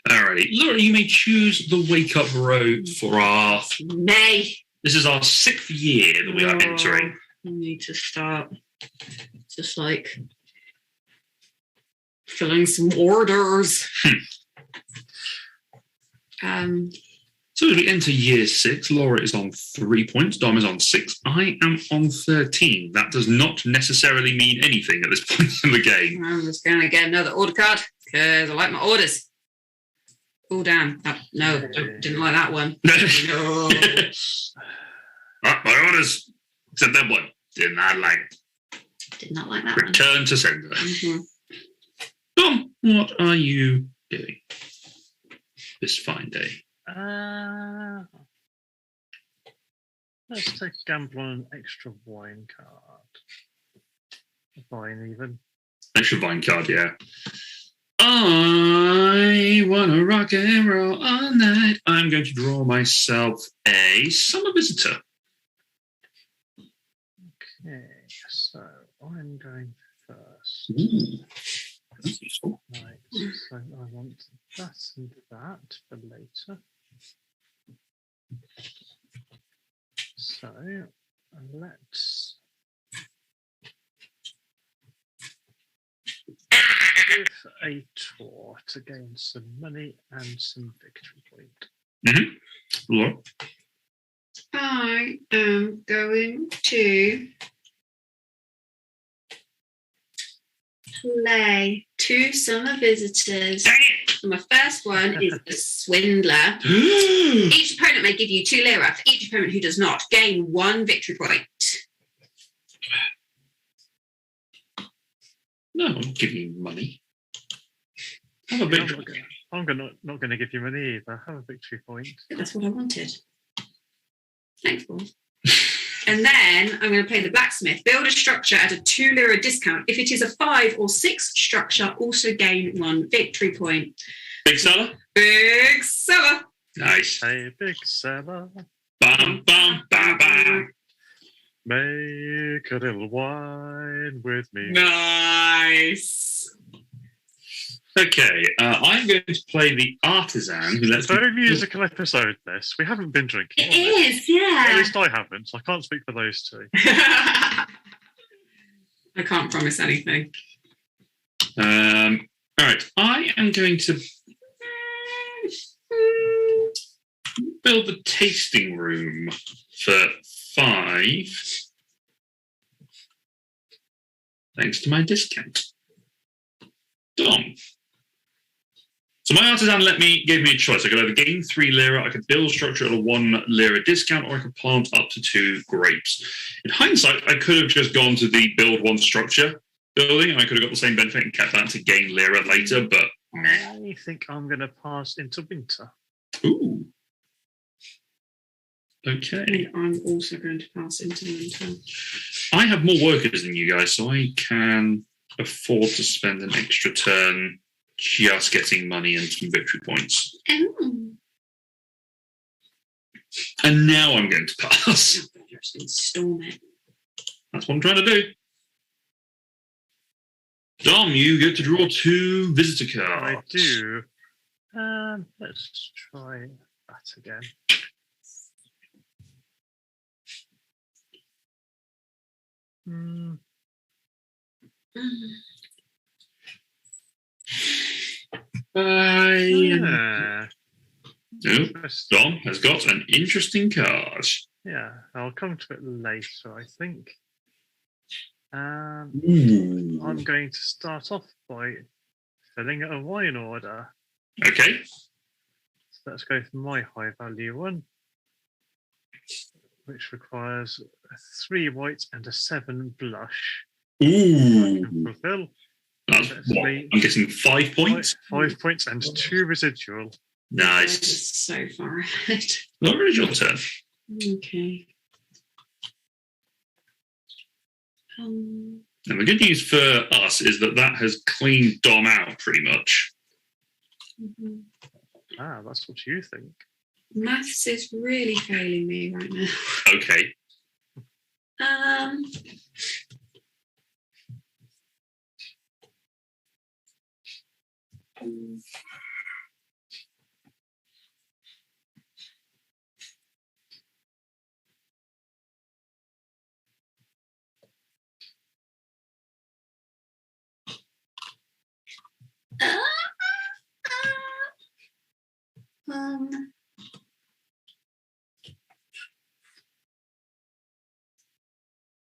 Alrighty. Laura, you may choose the wake up row for our. Nay. This is our 6th year that we are entering. I need to start just like filling some orders. So as we enter year 6, Laura is on 3 points, Dom is on 6, I am on 13. That does not necessarily mean anything at this point in the game. I'm just going to get another order card because I like my orders. Oh, damn. No, didn't like that one. No. My orders, except that one. Did not like. Did not like that Return to sender. Dom, what are you doing this fine day? Let's take a gamble on an extra wine card. A vine, even. Extra vine card, yeah. I wanna rock and roll all night. I'm going to draw myself a summer visitor. Okay, so I'm going first. Ooh, that's useful. Right, so I want that and that for later. So let's give a tour to gain some money and some victory point. Laura? I am going to play 2 summer visitors. Dang it! So my first one is the Swindler. Each opponent may give you 2 lira. For each opponent who does not, gain 1 victory point. No, I'm giving you money. Have a victory. I'm not going to give you money either. Have a victory point. That's what I wanted. Thanks, Paul. And then I'm going to play the Blacksmith. Build a structure at a 2 lira discount. If it is a 5 or 6 structure, also gain 1 victory point. Big seller? Big seller. Nice. Hey, big seller. Bam, bam, bam, bam. Make a little wine with me. Nice. Okay, I'm going to play the Artisan, who lets It's a very musical episode, this. We haven't been drinking. It is, yeah. At least I haven't, so I can't speak for those 2. I can't promise anything. All right, I am going to build the tasting room for 5, thanks to my discount. Dom. So my Artisan gave me a choice. I could either gain 3 lira, I could build a structure at a 1 lira discount, or I could plant up to 2 grapes. In hindsight, I could have just gone to the build 1 structure building, and I could have got the same benefit and kept that to gain lira later, but I think I'm going to pass into winter. ooh. Okay. I'm also going to pass into winter. I have more workers than you guys, so I can afford to spend an extra turn just getting money and some victory points. Oh. And now I'm going to pass. Storm it. That's what I'm trying to do. Dom, you get to draw 2 visitor cards. I do. Let's try that again. Yeah. No, Dom has got an interesting card. Yeah, I'll come to it later, I think. Ooh. I'm going to start off by filling a wine order. Okay. So let's go for my high value one, which requires a 3 white and a 7 blush. I Ooh. can fulfill. That's what? I'm guessing 5 points. 5 points and 2 residual. Nice. So far ahead. Laura, it's your turn. Okay. And the good news for us is that has cleaned Dom out pretty much. Mhm. Ah, that's what you think. Maths is really failing me right now. Okay.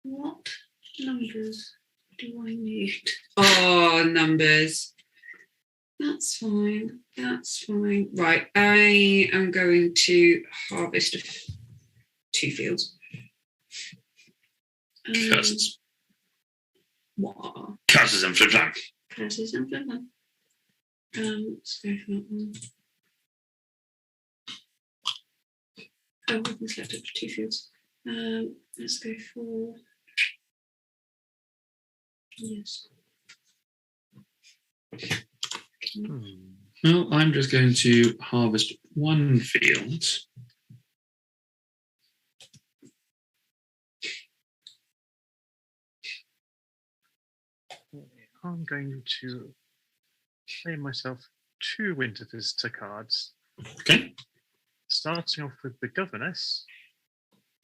What numbers do I need? Oh, numbers. That's fine. That's fine. Right. I am going to harvest 2 fields. Curses. What? Curses and flip-flap. Curses and flip-flap. Let's go for that one. Oh, I've selected for 2 fields. Let's go for yes. Well, I'm just going to harvest 1 field. I'm going to play myself 2 Winter Visitor cards. Okay. Starting off with the Governess,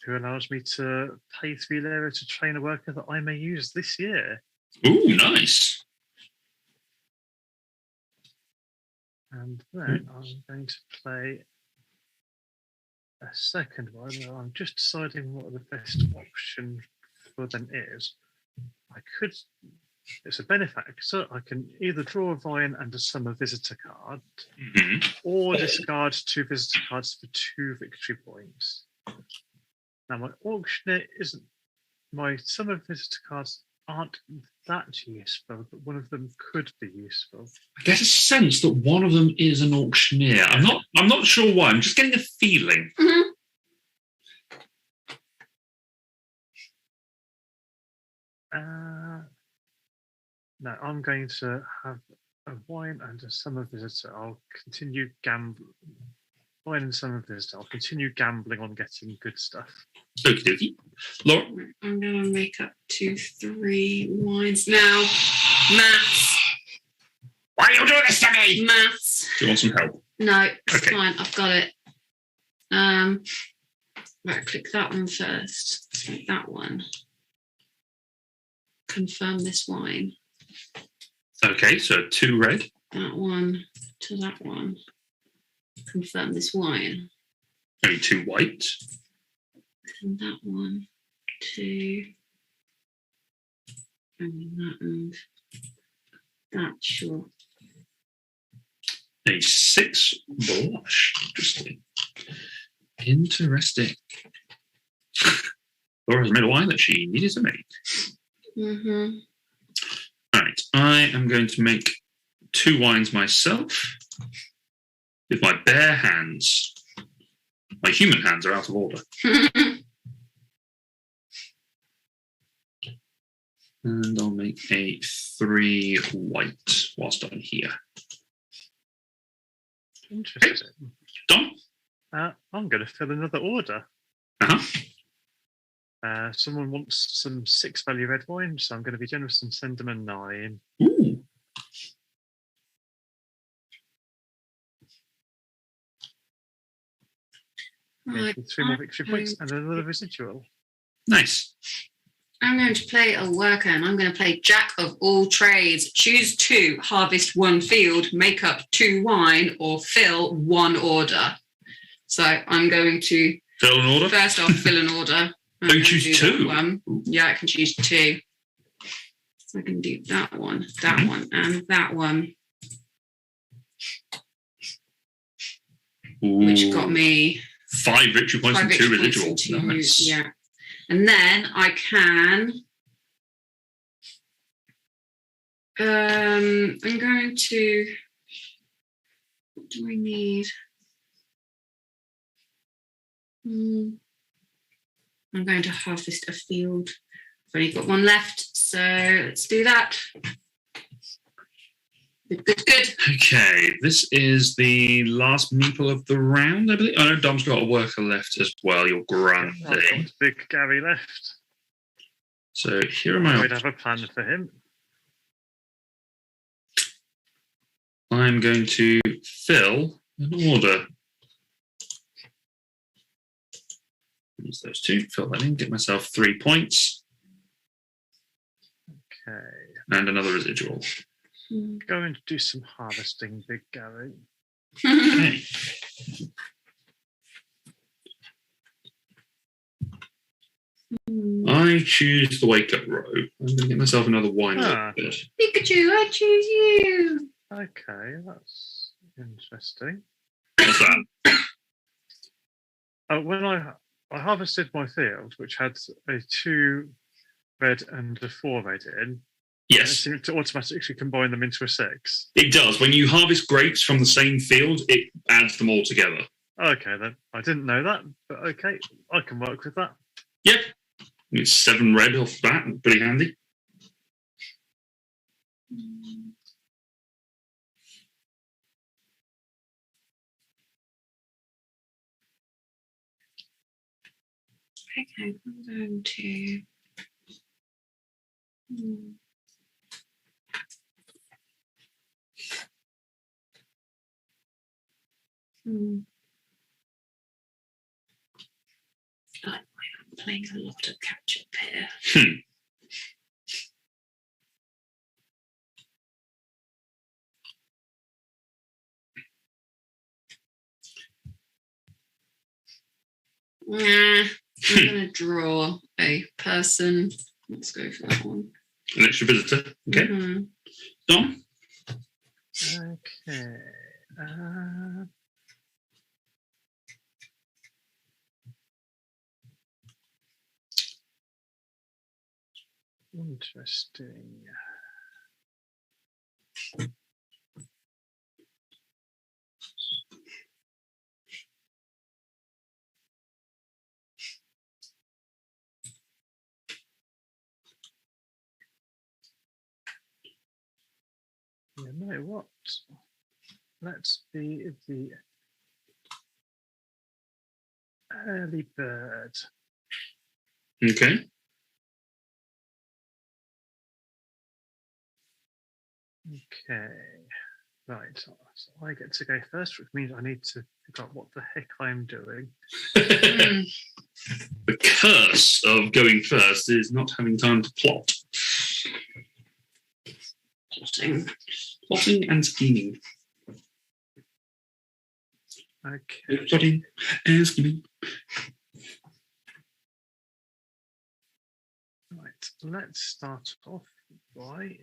who allows me to pay 3 lira to train a worker that I may use this year. Ooh, nice. And then I'm going to play a second one. I'm just deciding what the best option for them is. It's a benefactor. I can either draw a vine and a summer visitor card, or discard 2 visitor cards for 2 victory points. Now, my auctioneer isn't. My summer visitor cards aren't that useful, but one of them could be useful. I get a sense that one of them is an auctioneer. I'm not sure why. I'm just getting a feeling. No, I'm going to have a wine and a summer visitor. I'll continue gambling. Wine and summer visitor. I'll continue gambling on getting good stuff. Okie dokie. Laura? I'm going to make up 2, 3 wines now. Maths. Why are you doing this to me? Maths. Do you want some help? No, it's Okay. fine. I've got it. Right, click that one first. Select that one. Confirm this wine. Okay, so 2 red. That one to that one. Confirm this wine. Only 2 white. And that one to and that and that, sure. A 6 blush. Interesting. Laura has made a wine that she needed to make. All right, I am going to make 2 wines myself with my bare hands. My human hands are out of order. And I'll make a 3 white whilst I'm here. Interesting. Done? I'm going to fill another order. Someone wants some 6 value red wine, so I'm going to be generous and send them a 9. Ooh. Right. 3 more victory points and another residual. Nice. I'm going to play a worker, and I'm going to play Jack of all trades. Choose 2, harvest 1 field, make up 2 wine, or fill 1 order. So I'm going to Fill an order? first off fill an order. Oh, you choose 2? Yeah, I can choose 2. So I can do that one, and that one. Ooh. Which got me 5 victory points and 2 residual. Nice. Yeah. And then I can I'm going to, what do I need? I'm going to harvest a field. I've only got 1 left, so let's do that. Good. Okay, this is the last meeple of the round, I believe. Oh no, Dom's got a worker left as well. You're I've got grande. Big Gary left. So here are my I would options. have a plan for him. I'm going to fill an order. Use those 2, fill that in, get myself 3 points. Okay. And another residual. Going to do some harvesting, Big Gary. Okay. I choose the wake up row. I'm going to get myself another wine. Pikachu, I choose you. Okay, that's interesting. What's that? When I harvested my field, which had a 2 red and a 4 red in, it Yes, seemed to automatically combine them into a 6. it does. When you harvest grapes from the same field, it adds them all together. Okay, then. I didn't know that, but okay, I can work with that. Yep. It's 7 red off that. Pretty handy. Okay, I'm going to. I'm playing a lot of catch up here. I'm going to draw a person. Let's go for that one. An extra visitor. Okay. Dom? Okay. Interesting. You know what? Let's be the early bird. Okay. Okay. Right. So I get to go first, which means I need to figure out what the heck I'm doing. The curse of going first is not having time to plot. Plotting and scheming. Okay. Plotting and scheming. Right. Let's start off by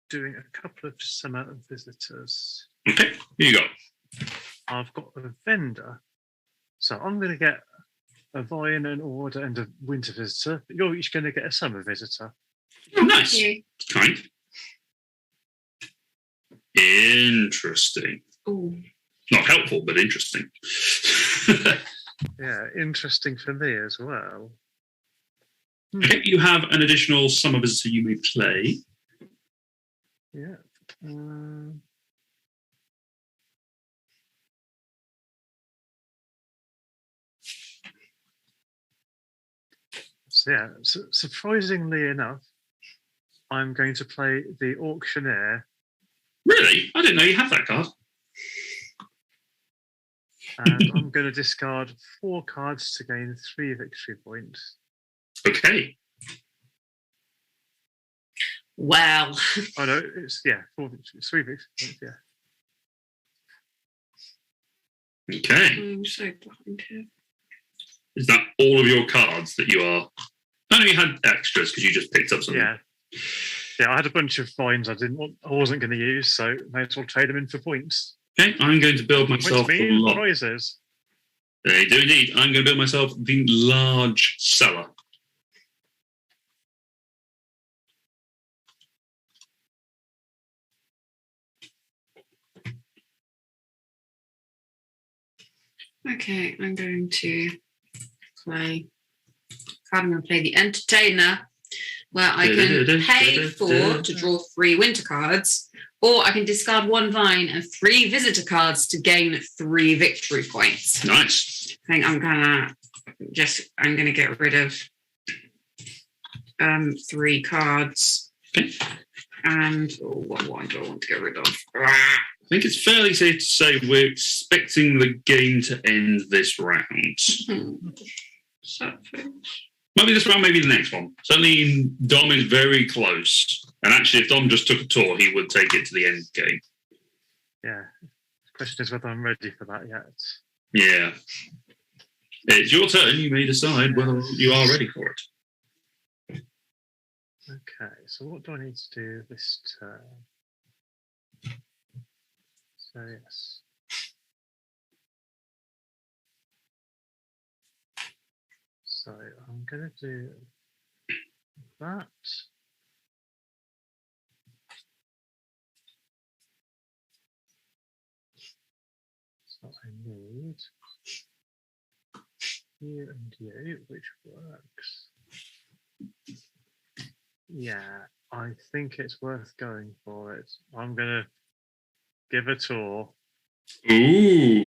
doing a couple of summer visitors. Okay, here you go. I've got a vendor, so I'm going to get a vine, an order, and a winter visitor. You're each going to get a summer visitor. Oh, nice. Kind. Interesting. Oh. Not helpful, but interesting. Yeah, interesting for me as well. Okay, you have an additional summer visitor you may play. Yeah. So yeah, surprisingly enough, I'm going to play the auctioneer. Really? I didn't know you had that card. And I'm going to discard 4 cards to gain 3 victory points. Okay. Well, Oh no, it's 3 victory points. Yeah. Okay. I'm so behind here. Is that all of your cards that you are? I know you had extras because you just picked up something. Yeah. Yeah, I had a bunch of vines I wasn't going to use, so may as well trade them in for points. Okay, I'm going to build myself Which a means lot. prizes. They do indeed. I'm going to build myself the large cellar. Okay, I'm going to play. I'm going to play the Entertainer, where I can pay to draw 3 winter cards, or I can discard 1 vine and 3 visitor cards to gain 3 victory points. Nice. I think I'm going to get rid of 3 cards. Okay. And what one do I want to get rid of? I think it's fairly safe to say we're expecting the game to end this round. Maybe this round, maybe the next one. Certainly, Dom is very close. And actually, if Dom just took a tour, he would take it to the end game. Yeah. The question is whether I'm ready for that yet. Yeah. It's your turn. You may decide whether you are ready for it. Okay, so what do I need to do this turn? So, yes. So, I'm going to do that. So, I need you and you, which works. Yeah, I think it's worth going for it. I'm going to give a tour. Ooh.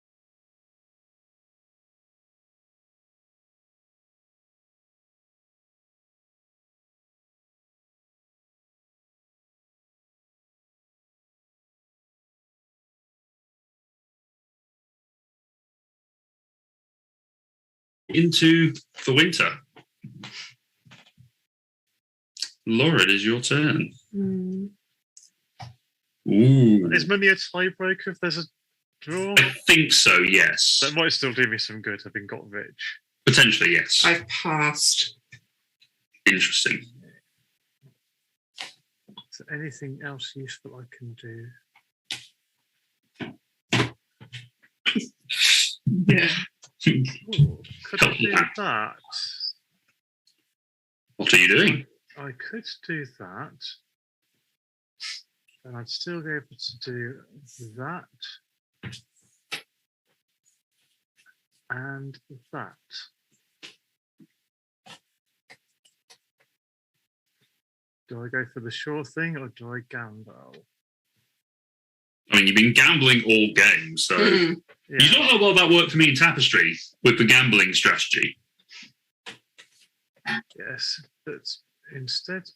Into the winter. Laura, it is your turn. Ooh. Is money a tiebreaker if there's a draw? I think so, yes. That might still do me some good, having got rich. Potentially, yes. I've passed. Interesting. Is there anything else useful I can do? Yeah. Ooh, could I do that? What are you doing? I could do that. And I'd still be able to do that. And that. Do I go for the sure thing or do I gamble? I mean, you've been gambling all game, so Yeah. you don't know how well that worked for me in Tapestry with the gambling strategy. Yes, but instead.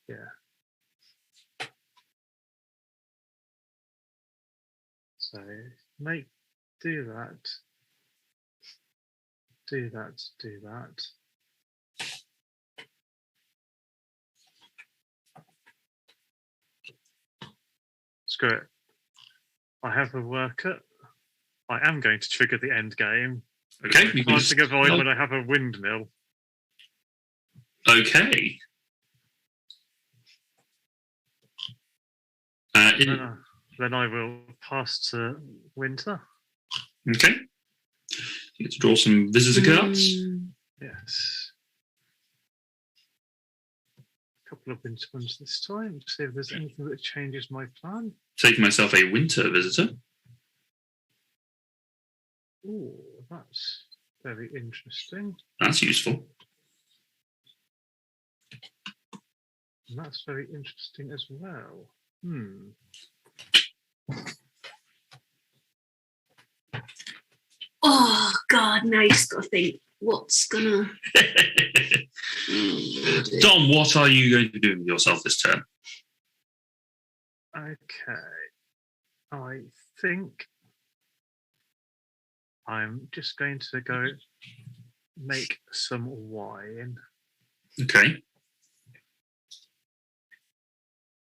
Yeah. So do that. Do that, do that. Screw it. I have a worker. I am going to trigger the end game. Okay. You can Planting a void when I have a windmill. Okay. Then I will pass to winter. Okay. You get to draw some visitor cards. Yes. A couple of winter ones this time. See if there's anything that changes my plan. Taking myself a winter visitor. Oh, that's very interesting. That's useful. And that's very interesting as well. oh God, now you just got to think what's gonna. Dom, what are you going to do with yourself this turn? Okay. I think I'm just going to go make some wine. Okay.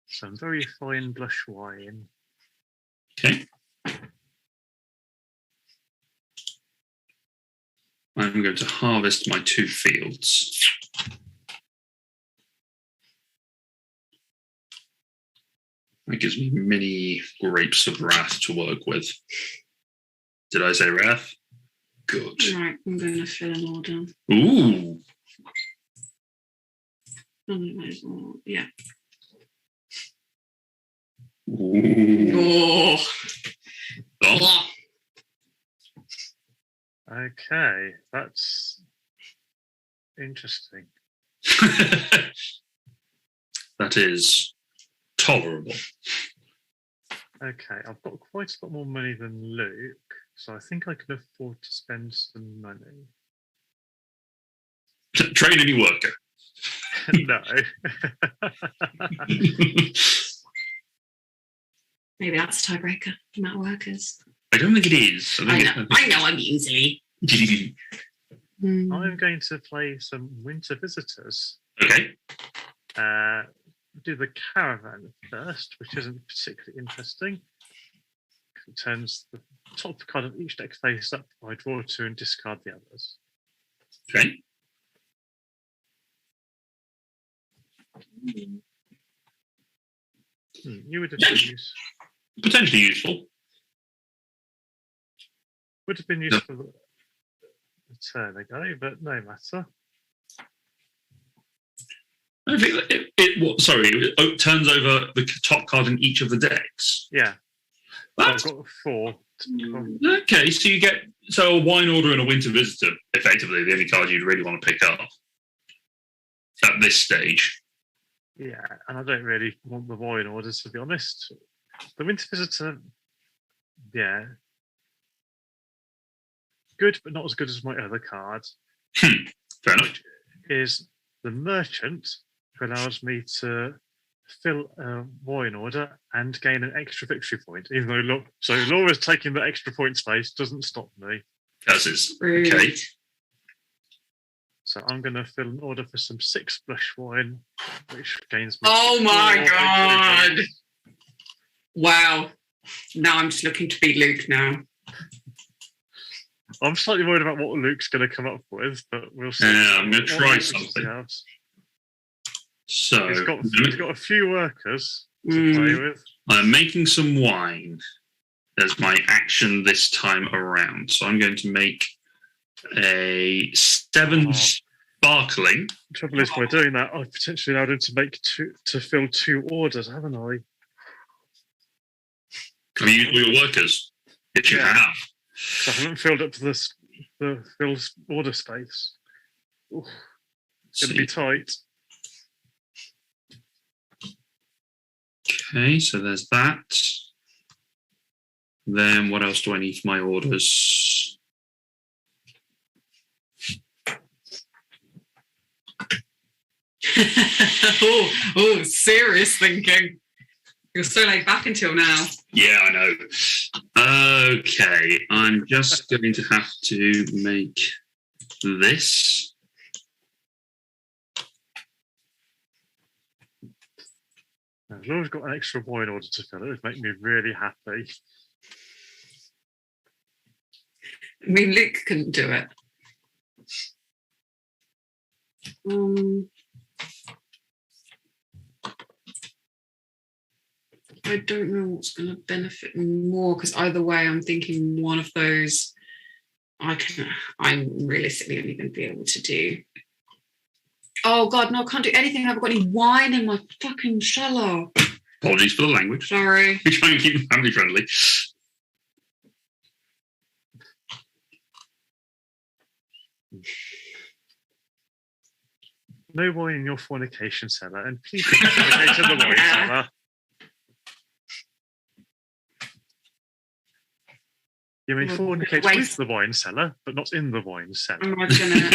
Some very fine blush wine. Okay. I'm going to harvest my 2 fields. That gives me mini grapes of wrath to work with. Did I say wrath? Good. Right, I'm going to fill an order. Ooh. Yeah. Ooh. Oh. Okay, that's interesting. That is tolerable. Okay, I've got quite a lot more money than Luke, so I think I can afford to spend some money. Train any worker. No. Maybe that's a tiebreaker for amount of workers. I don't think it is. I know I'm easily. I'm going to play some Winter Visitors. Okay. Do the Caravan first, which isn't particularly interesting. It turns the top card of each deck face up. I draw 2 and discard the others. Okay. You would have been Potentially useful. Would have been useful a turn ago, but no matter. I think it turns over the top card in each of the decks. Yeah. That's, I've got 4. okay, so you get a wine order and a winter visitor, effectively the only card you'd really want to pick up at this stage. Yeah, and I don't really want the wine orders, to be honest. The winter visitor, yeah. Good, but not as good as my other card. Fair enough. Which is the merchant, who allows me to fill a wine order and gain an extra victory point. Even though Laura's taking the extra point space doesn't stop me. That's it. Okay. So I'm going to fill an order for some 6 blush wine, which gains me. Oh my 4 god! victory points. Wow. Now I'm just looking to beat Luke now. I'm slightly worried about what Luke's going to come up with, but we'll see. Yeah, I'm going to try something. So he's got a few workers to play with. I'm making some wine as my action this time around. So I'm going to make a 7 sparkling. The trouble is, by doing that, I've potentially allowed him to fill 2 orders, haven't I? Have you used all your workers? Yes, you have. So I haven't filled up the Phil's order space. Ooh, it's going to be tight. Okay, so there's that. Then what else do I need for my orders? Serious thinking. You're so laid back until now. Yeah, I know. Okay, I'm just going to have to make this. Now, as long as I've got an extra wine order to fill, it would make me really happy. I mean, Luke couldn't do it. I don't know what's going to benefit me more, because either way, I'm thinking one of those I'm realistically only going to be able to do. Oh God, no, I can't do anything. I haven't got any wine in my fucking cellar. Apologies for the language. Sorry. We try and keep them family friendly. No wine in your fornication cellar, and please don't fornicate in the wine cellar. You may fornicate with the wine cellar, but not in the wine cellar. Am I gonna...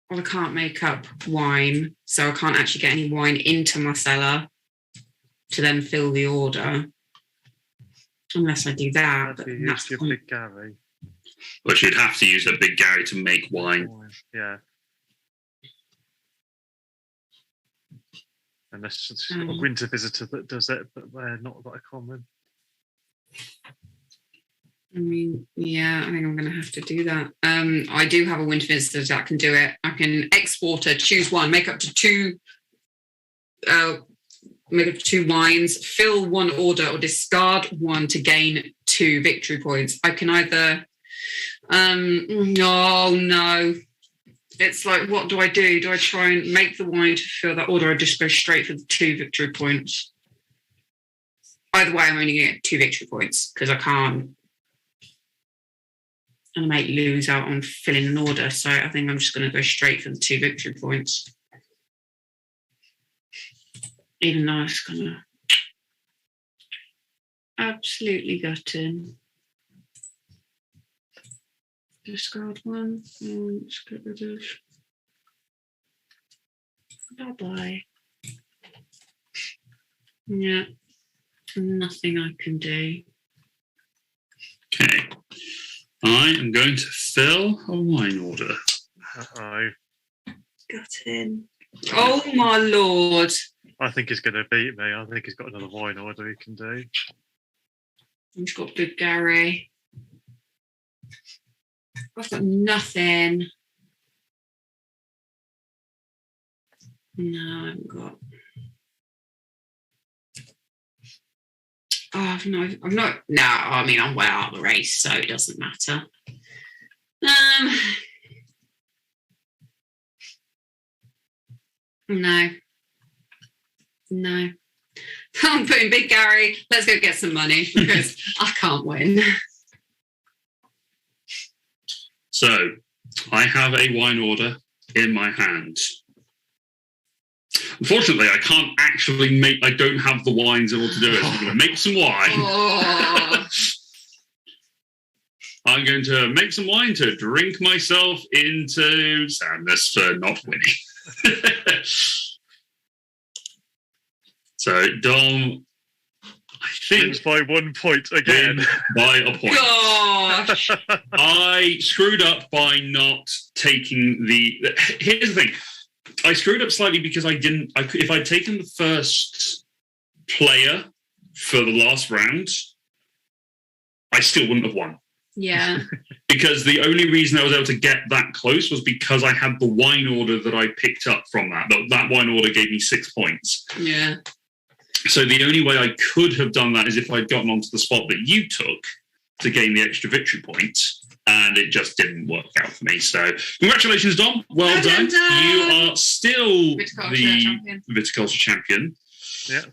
Well, I can't make up wine, so I can't actually get any wine into my cellar to then fill the order. Unless I do that. But that's your big Gary. But she'd have to use her Big Gary to make wine. Yeah. Unless it's a winter visitor that does it, but they're not that common. I mean, yeah, I think I'm going to have to do that. I do have a winter visitor that can do it. I can export her, choose one, make up to two wines, fill one order, or discard one to gain 2 victory points. I can either... no. It's like, what do I do? Do I try and make the wine to fill that order, or just go straight for the 2 victory points? Either way, I'm only going to get 2 victory points because I can't. And I might lose out on filling an order, so I think I'm just going to go straight for the 2 victory points. Even though it's going to absolutely gutting. Discard one. Let's get rid of. Bye-bye. Yeah. Nothing I can do. Okay. I am going to fill a wine order. Uh-oh. Got in. Oh my lord. I think he's going to beat me. I think he's got another wine order he can do. He's got Big Gary. I've got nothing. No, I haven't got. Oh, I'm not. No, I mean, I'm well out of the race, so it doesn't matter. No. I'm putting Big Gary. Let's go get some money because I can't win. So, I have a wine order in my hand. Unfortunately, I can't actually make... I don't have the wines in order to do it. So I'm going to make some wine. Oh. I'm going to make some wine to drink myself into sadness for not winning. So, Dom, I think... Wins by 1 point again. By a point. Gosh. I screwed up by not taking the... Here's the thing. I screwed up slightly because I didn't... if I'd taken the first player for the last round, I still wouldn't have won. Yeah. Because the only reason I was able to get that close was because I had the wine order that I picked up from that. That wine order gave me 6 points. Yeah. So the only way I could have done that is if I'd gotten onto the spot that you took to gain the extra victory points, and it just didn't work out for me. So congratulations, Dom. Well done. You are still the Viticulture champion. Yeah.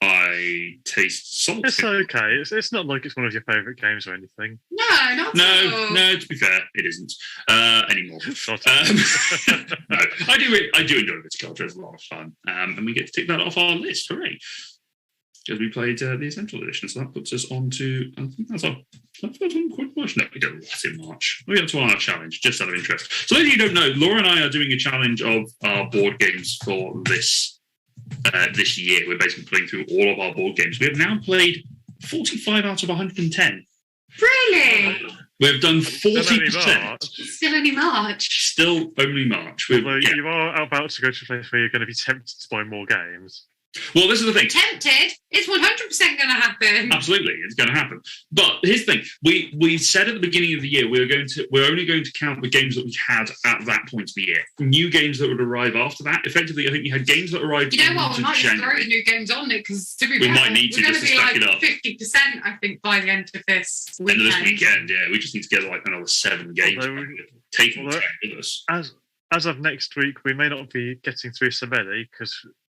I taste salt. It's okay. It's not like it's one of your favourite games or anything. No, not at all. No. To be fair, it isn't anymore. No, I do enjoy Viticulture. It's a lot of fun, and we get to tick that off our list. Hooray! Because we played the Essential Edition, so that puts us on to. I think that's our. That's quite much. No, we did a lot in March. We got to our challenge, just out of interest. So, those of you who don't know, Laura and I are doing a challenge of our board games for this year. We're basically playing through all of our board games. We have now played 45 out of 110. Really? We've done 40%. Still only March. Still only March. Although you are about to go to a place where you're going to be tempted to buy more games. Well, this is the thing. Tempted? It's 100% going to happen. Absolutely, it's going to happen. But here's the thing: we said at the beginning of the year we're only going to count the games that we had at that point of the year. New games that would arrive after that. Effectively, I think we had games that arrived. You know what? We might just throw new games on it because we might need to just to stack it up. 50%, I think, by the end of this weekend. End of this weekend, yeah. We just need to get like another 7 games. Taking 10 with us. As of next week, we may not be getting through so many because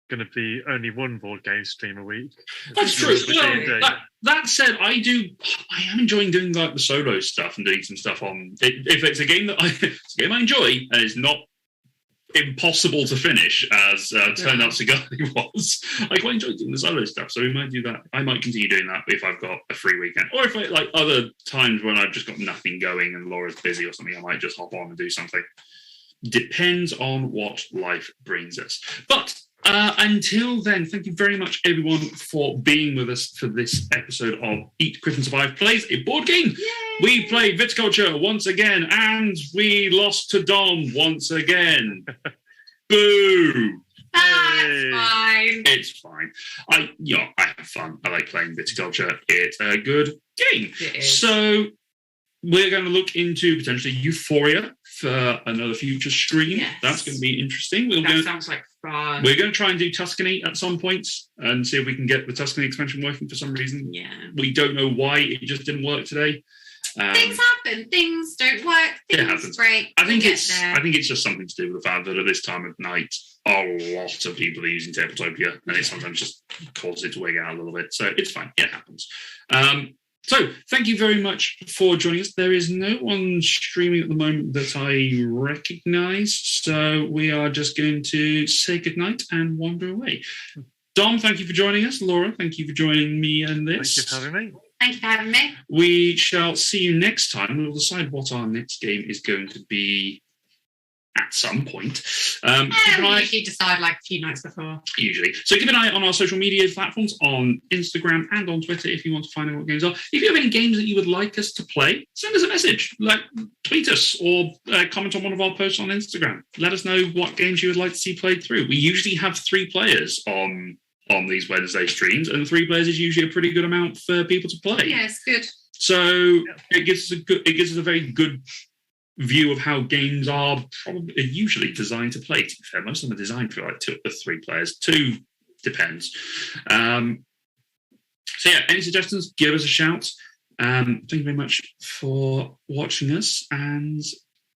going to be only one board game stream a week. That's true. Well, that said, I am enjoying doing like the solo stuff and doing some stuff on. If it's a game it's a game I enjoy and it's not impossible to finish as Turned Out Cigar was. I quite enjoy doing the solo stuff, so we might do that. I might continue doing that if I've got a free weekend, or if like other times when I've just got nothing going and Laura's busy or something, I might just hop on and do something. Depends on what life brings us. But Until then, thank you very much, everyone, for being with us for this episode of Eat, Crit and Survive Plays a Board Game. Yay! We played Viticulture once again, and we lost to Dom once again. Boo! That's fine. It's fine. I have fun. I like playing Viticulture. It's a good game. It is. So we're going to look into potentially Euphoria for another future stream. Yes. That's going to be interesting. That sounds like fun. We're going to try and do Tuscany at some point and see if we can get the Tuscany expansion working for some reason. Yeah. We don't know why it just didn't work today. Things happen. Things don't work. It Things happens. break. I think We it's get there. I think it's just something to do with the fact that at this time of night, a lot of people are using Tabletopia, and it sometimes just causes it to wig out a little bit. So it's fine. It happens. So thank you very much for joining us. There is no one streaming at the moment that I recognise, so we are just going to say goodnight and wander away. Dom, thank you for joining us. Laura, thank you for joining me in this. Thank you for having me. Thank you for having me. We shall see you next time. We'll decide what our next game is going to be at some point. Keep an We eye- usually decide like a few nights before. Usually. So keep an eye on our social media platforms on Instagram and on Twitter if you want to find out what games are. If you have any games that you would like us to play, send us a message. Like tweet us or comment on one of our posts on Instagram. Let us know what games you would like to see played through. We usually have 3 players on these Wednesday streams, and 3 players is usually a pretty good amount for people to play. Yeah, it's good. So it gives us a very good view of how games are usually designed to play. To be fair, most of them are designed for like 2 or 3 players. 2 depends. So yeah, any suggestions? Give us a shout. Thank you very much for watching us, and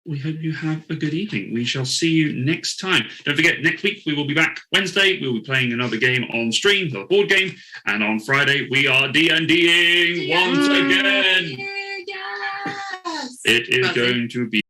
we hope you have a good evening. We shall see you next time. Don't forget, next week we will be back Wednesday. We'll be playing another game on stream, the board game, and on Friday we are D&Ding once again. Yes. It is Lovely. going to be